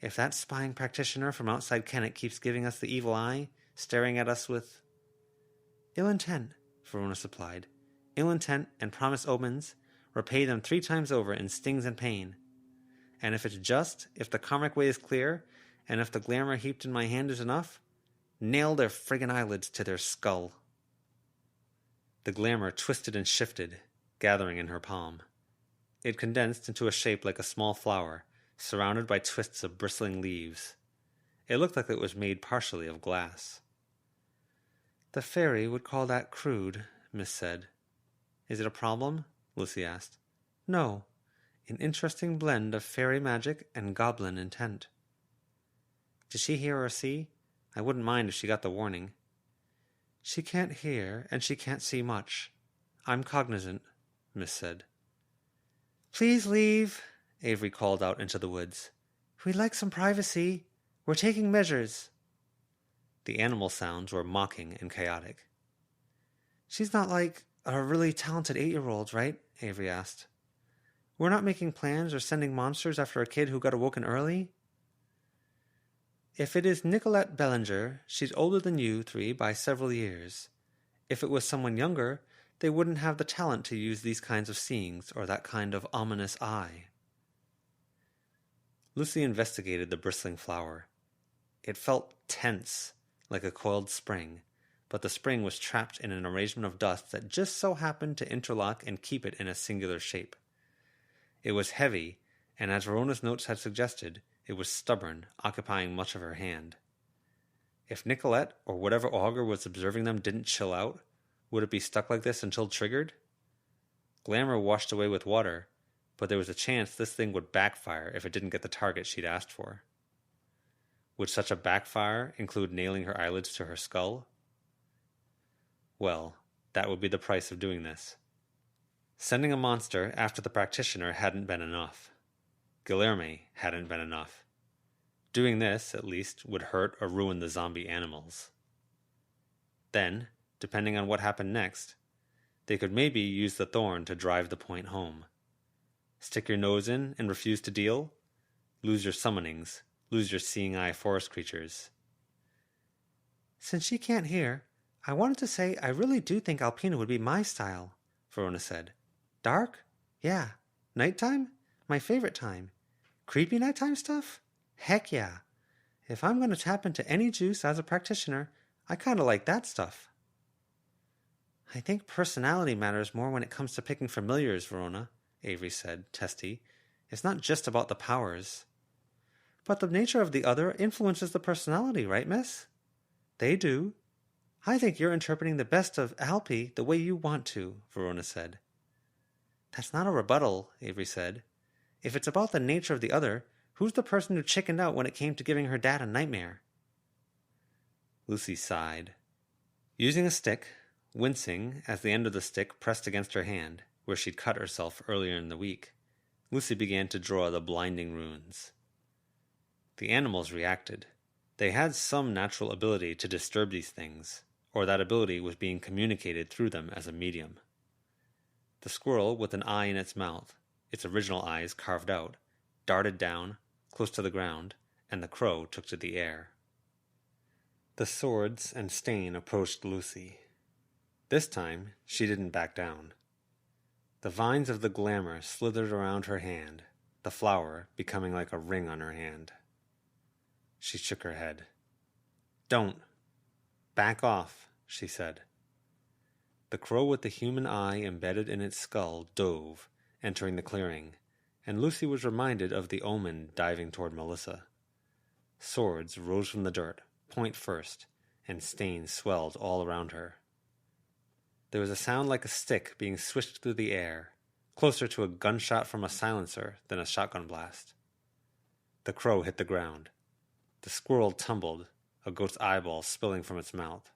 If that spying practitioner from outside Kennet keeps giving us the evil eye, staring at us with—" "Ill intent," Verona supplied. "Ill intent and promise omens, repay them 3 times over in stings and pain. And if it's just, if the karmic way is clear, and if the glamour heaped in my hand is enough, nail their friggin' eyelids to their skull." The glamour twisted and shifted, gathering in her palm. It condensed into a shape like a small flower, surrounded by twists of bristling leaves. It looked like it was made partially of glass. "The fairy would call that crude," Miss said. "Is it a problem?" Lucy asked. "No. An interesting blend of fairy magic and goblin intent." "Did she hear or see? I wouldn't mind if she got the warning." "She can't hear, and she can't see much. I'm cognizant," Miss said. "Please leave," Avery called out into the woods. "We'd like some privacy. We're taking measures." The animal sounds were mocking and chaotic. "She's not like a really talented 8-year-old, right?" Avery asked. "We're not making plans or sending monsters after a kid who got awoken early?" "If it is Nicolette Bellinger, she's older than you 3 by several years. If it was someone younger, they wouldn't have the talent to use these kinds of seeings or that kind of ominous eye." Lucy investigated the bristling flower. It felt tense, like a coiled spring, but the spring was trapped in an arrangement of dust that just so happened to interlock and keep it in a singular shape. It was heavy, and as Verona's notes had suggested, it was stubborn, occupying much of her hand. If Nicolette or whatever augur was observing them didn't chill out, would it be stuck like this until triggered? Glamour washed away with water, but there was a chance this thing would backfire if it didn't get the target she'd asked for. Would such a backfire include nailing her eyelids to her skull? Well, that would be the price of doing this. Sending a monster after the practitioner hadn't been enough. Guilherme hadn't been enough. Doing this, at least, would hurt or ruin the zombie animals. Then, depending on what happened next, they could maybe use the thorn to drive the point home. Stick your nose in and refuse to deal? Lose your summonings, lose your seeing eye forest creatures. Since she can't hear, I wanted to say I really do think Alpina would be my style, Verona said. Dark? Yeah. Nighttime? My favorite time. Creepy nighttime stuff? Heck yeah. If I'm going to tap into any juice as a practitioner, I kind of like that stuff. I think personality matters more when it comes to picking familiars, Verona, Avery said, testy. It's not just about the powers. But the nature of the other influences the personality, right, miss? They do. I think you're interpreting the best of Alpi the way you want to, Verona said. That's not a rebuttal, Avery said. If it's about the nature of the other, who's the person who chickened out when it came to giving her dad a nightmare? Lucy sighed. Using a stick, wincing as the end of the stick pressed against her hand, where she'd cut herself earlier in the week, Lucy began to draw the blinding runes. The animals reacted. They had some natural ability to disturb these things, or that ability was being communicated through them as a medium. The squirrel, with an eye in its mouth, its original eyes carved out, darted down, close to the ground, and the crow took to the air. The swords and Stain approached Lucy. This time, she didn't back down. The vines of the glamour slithered around her hand, the flower becoming like a ring on her hand. She shook her head. Don't. Back off, she said. The crow with the human eye embedded in its skull dove, entering the clearing, and Lucy was reminded of the omen diving toward Melissa. Swords rose from the dirt, point first, and Stain swelled all around her. There was a sound like a stick being swished through the air, closer to a gunshot from a silencer than a shotgun blast. The crow hit the ground. The squirrel tumbled, a goat's eyeball spilling from its mouth.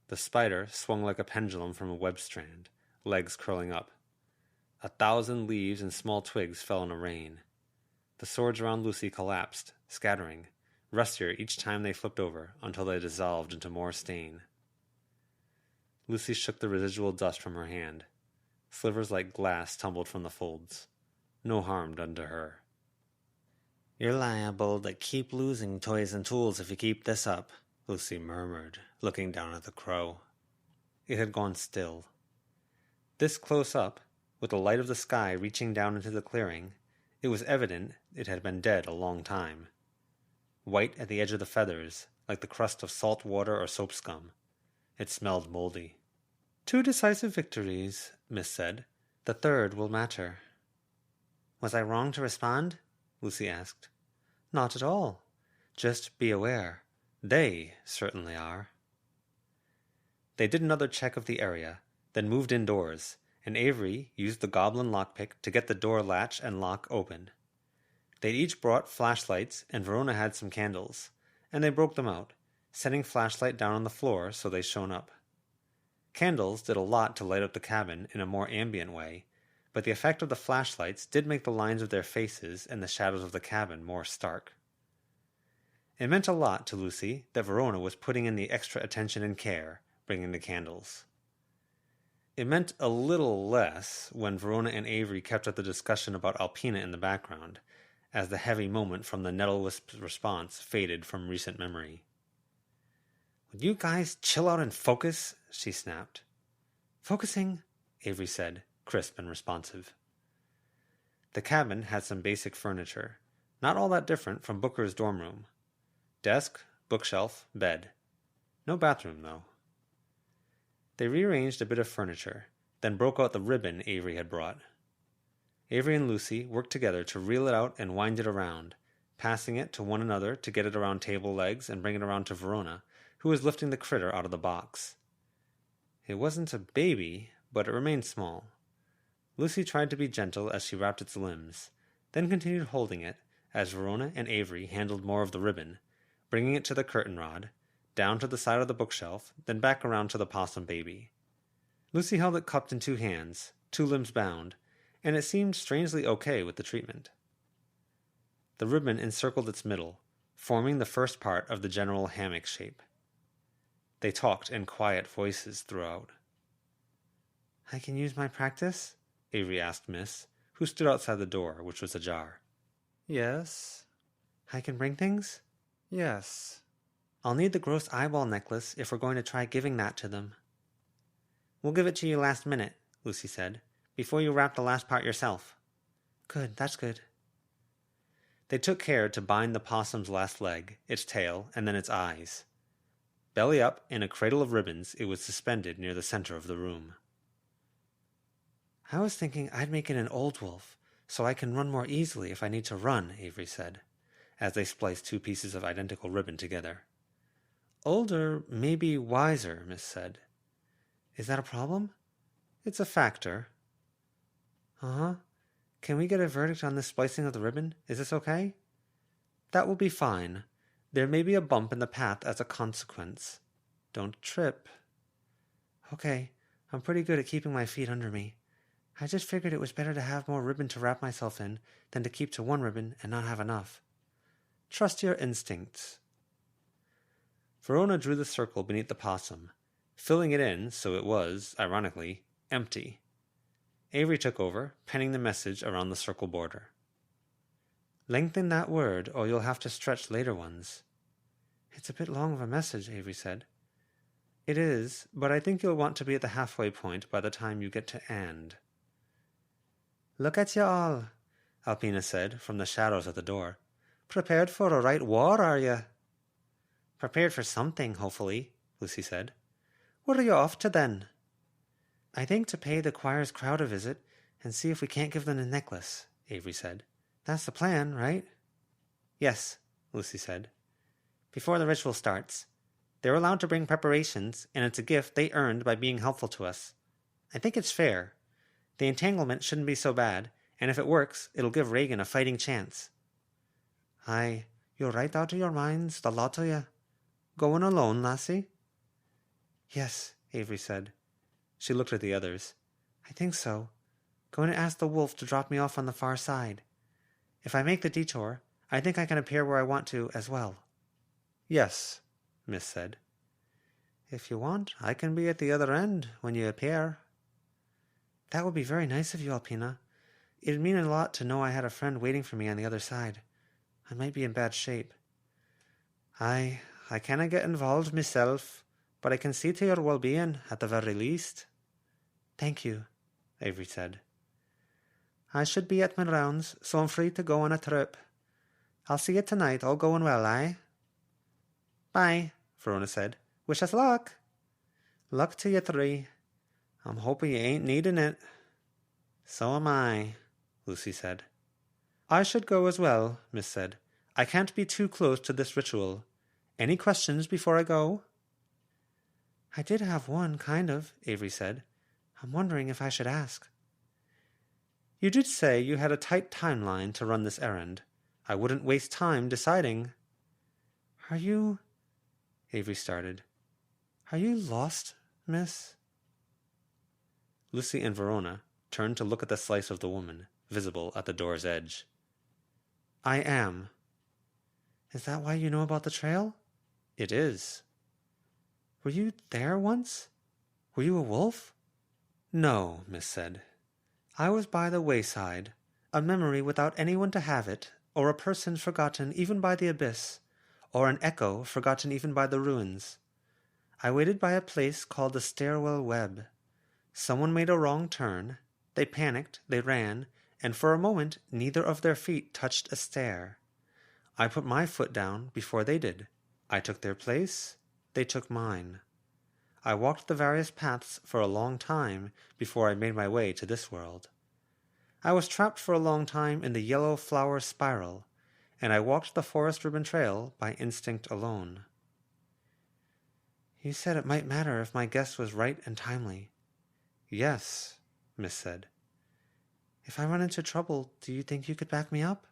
The spider swung like a pendulum from a web strand, legs curling up. 1,000 leaves and small twigs fell in a rain. The swords around Lucy collapsed, scattering, rustier each time they flipped over until they dissolved into more stain. Lucy shook the residual dust from her hand. Slivers like glass tumbled from the folds. No harm done to her. You're liable to keep losing toys and tools if you keep this up, Lucy murmured, looking down at the crow. It had gone still. This close up, with the light of the sky reaching down into the clearing, it was evident it had been dead a long time. White at the edge of the feathers, like the crust of salt water or soap scum. It smelled moldy. 2 decisive victories, Miss said. The third will matter. Was I wrong to respond? Lucy asked. Not at all. Just be aware. They certainly are. They did another check of the area, then moved indoors, and Avery used the goblin lockpick to get the door latch and lock open. They'd each brought flashlights, and Verona had some candles, and they broke them out, setting flashlight down on the floor so they shone up. Candles did a lot to light up the cabin in a more ambient way, but the effect of the flashlights did make the lines of their faces and the shadows of the cabin more stark. It meant a lot to Lucy that Verona was putting in the extra attention and care, bringing the candles. It meant a little less when Verona and Avery kept up the discussion about Alpina in the background, as the heavy moment from the Nettlewisp's response faded from recent memory. Would you guys chill out and focus? She snapped. Focusing, Avery said, crisp and responsive. The cabin had some basic furniture, not all that different from Booker's dorm room. Desk, bookshelf, bed. No bathroom, though. They rearranged a bit of furniture, then broke out the ribbon Avery had brought. Avery and Lucy worked together to reel it out and wind it around, passing it to one another to get it around table legs and bring it around to Verona, who was lifting the critter out of the box. It wasn't a baby, but it remained small. Lucy tried to be gentle as she wrapped its limbs, then continued holding it as Verona and Avery handled more of the ribbon, bringing it to the curtain rod, down to the side of the bookshelf, then back around to the possum baby. Lucy held it cupped in 2 hands, 2 limbs bound, and it seemed strangely okay with the treatment. The ribbon encircled its middle, forming the first part of the general hammock shape. They talked in quiet voices throughout. "I can use my practice?" Avery asked Miss, who stood outside the door, which was ajar. "Yes." "I can bring things?" "Yes." "I'll need the gross eyeball necklace if we're going to try giving that to them." "We'll give it to you last minute," Lucy said, "before you wrap the last part yourself." "Good, that's good." They took care to bind the possum's last leg, its tail, and then its eyes. Belly up, in a cradle of ribbons, it was suspended near the center of the room. "I was thinking I'd make it an old wolf, so I can run more easily if I need to run," Avery said, as they spliced 2 pieces of identical ribbon together. "Older may be wiser," Miss said. "Is that a problem?" "It's a factor." "Uh-huh. Can we get a verdict on this splicing of the ribbon? Is this okay?" "That will be fine. There may be a bump in the path as a consequence. Don't trip." "Okay. I'm pretty good at keeping my feet under me. I just figured it was better to have more ribbon to wrap myself in than to keep to 1 ribbon and not have enough." "Trust your instincts." Verona drew the circle beneath the possum, filling it in so it was, ironically, empty. Avery took over, penning the message around the circle border. "Lengthen that word, or you'll have to stretch later ones." "It's a bit long of a message," Avery said. "It is, but I think you'll want to be at the halfway point by the time you get to and." "Look at you all," Alpina said from the shadows at the door. "Prepared for a right war, are you?" "Prepared for something, hopefully," Lucy said. "Where are you off to, then?" "I think to pay the choir's crowd a visit and see if we can't give them a necklace," Avery said. "That's the plan, right?" "Yes," Lucy said. "Before the ritual starts. They're allowed to bring preparations, and it's a gift they earned by being helpful to us. I think it's fair. The entanglement shouldn't be so bad, and if it works, it'll give Regan a fighting chance." "Aye, you're right out of your minds, the lot of you. Going alone, lassie?" "Yes," Avery said. She looked at the others. "I think so. Going to ask the wolf to drop me off on the far side. If I make the detour, I think I can appear where I want to as well." "Yes," Miss said. "If you want, I can be at the other end when you appear." "That would be very nice of you, Alpina. It'd mean a lot to know I had a friend waiting for me on the other side. I might be in bad shape." "Aye, I canna get involved myself, but I can see to your well-being at the very least." "Thank you," Avery said. "I should be at my rounds, so I'm free to go on a trip. I'll see you tonight, all going well, aye?" "Bye," Verona said. "Wish us luck." "Luck to you 3. I'm hoping you ain't needing it." "So am I," Lucy said. "I should go as well," Miss said. "I can't be too close to this ritual. Any questions before I go?" "I did have one, kind of," Avery said. "I'm wondering if I should ask." "You did say you had a tight timeline to run this errand. I wouldn't waste time deciding." "Are you—" Avery started. "Are you lost, miss?" Lucy and Verona turned to look at the slice of the woman, visible at the door's edge. "I am." "Is that why you know about the trail?" "It is." "Were you there once? Were you a wolf?" "No," Miss said. "I was by the wayside, a memory without anyone to have it, or a person forgotten even by the abyss, or an echo forgotten even by the ruins. I waited by a place called the Stairwell Web. Someone made a wrong turn, they panicked, they ran, and for a moment neither of their feet touched a stair. I put my foot down before they did. I took their place, they took mine. I walked the various paths for a long time before I made my way to this world. I was trapped for a long time in the yellow flower spiral, and I walked the forest ribbon trail by instinct alone. You said it might matter if my guess was right and timely. Yes, Miss said. If I run into trouble, do you think you could back me up?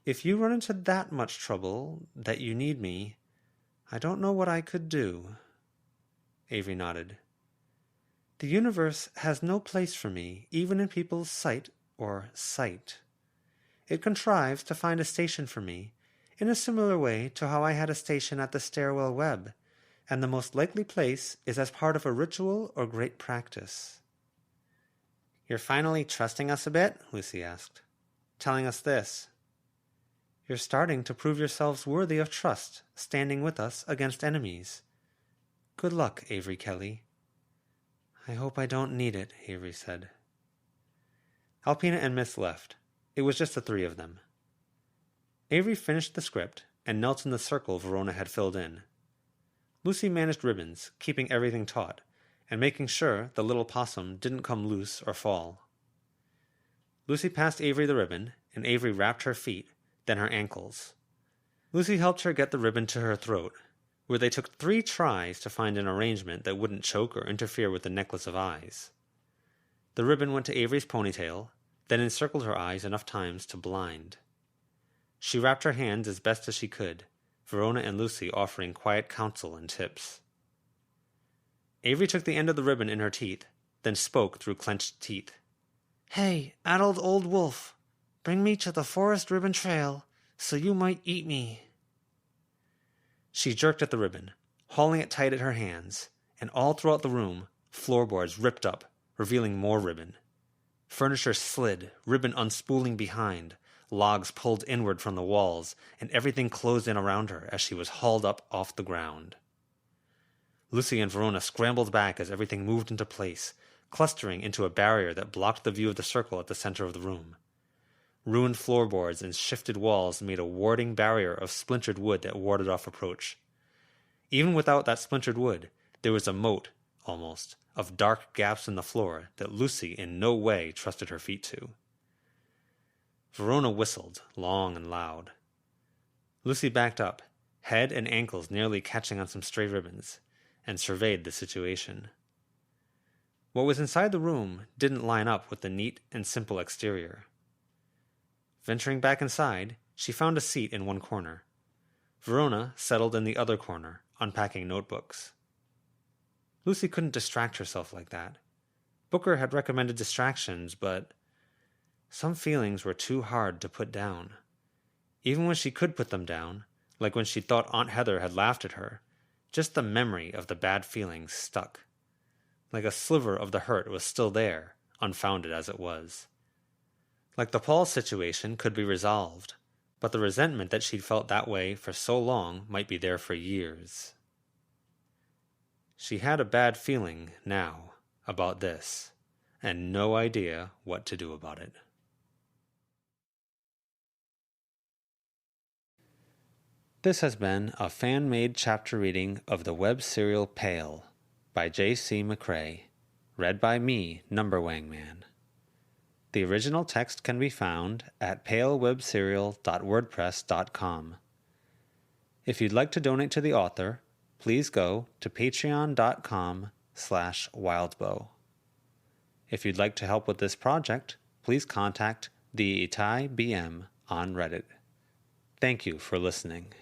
If you run into that much trouble that you need me, I don't know what I could do. Avery nodded. The universe has no place for me, even in people's sight or sight. It contrives to find a station for me, in a similar way to how I had a station at the stairwell web, and the most likely place is as part of a ritual or great practice. You're finally trusting us a bit? Lucy asked. Telling us this. You're starting to prove yourselves worthy of trust, standing with us against enemies. Good luck, Avery Kelly. I hope I don't need it, Avery said. Alpina and Miss left. It was just the three of them. Avery finished the script and knelt in the circle Verona had filled in. Lucy managed ribbons, keeping everything taut, and making sure the little possum didn't come loose or fall. Lucy passed Avery the ribbon, and Avery wrapped her feet, then her ankles. Lucy helped her get the ribbon to her throat, where they took 3 tries to find an arrangement that wouldn't choke or interfere with the necklace of eyes. The ribbon went to Avery's ponytail, then encircled her eyes enough times to blind. She wrapped her hands as best as she could, Verona and Lucy offering quiet counsel and tips. Avery took the end of the ribbon in her teeth, then spoke through clenched teeth. Hey, addled old wolf, bring me to the forest ribbon trail, so you might eat me. She jerked at the ribbon, hauling it tight at her hands, and all throughout the room, floorboards ripped up, revealing more ribbon. Furniture slid, ribbon unspooling behind, logs pulled inward from the walls, and everything closed in around her as she was hauled up off the ground. Lucy and Verona scrambled back as everything moved into place, clustering into a barrier that blocked the view of the circle at the center of the room. Ruined floorboards and shifted walls made a warding barrier of splintered wood that warded off approach. Even without that splintered wood, there was a moat, almost, of dark gaps in the floor that Lucy in no way trusted her feet to. Verona whistled, long and loud. Lucy backed up, head and ankles nearly catching on some stray ribbons, and surveyed the situation. What was inside the room didn't line up with the neat and simple exterior. Venturing back inside, she found a seat in one corner. Verona settled in the other corner, unpacking notebooks. Lucy couldn't distract herself like that. Booker had recommended distractions, but some feelings were too hard to put down. Even when she could put them down, like when she thought Aunt Heather had laughed at her, just the memory of the bad feelings stuck. Like a sliver of the hurt was still there, unfounded as it was. Like the Paul situation could be resolved, but the resentment that she'd felt that way for so long might be there for years. She had a bad feeling, now, about this, and no idea what to do about it. This has been a fan-made chapter reading of the web serial Pale by J.C. McCrae, read by me, Numberwangman. The original text can be found at palewebserial.wordpress.com. If you'd like to donate to the author, please go to patreon.com/wildbow. If you'd like to help with this project, please contact the Itai BM on Reddit. Thank you for listening.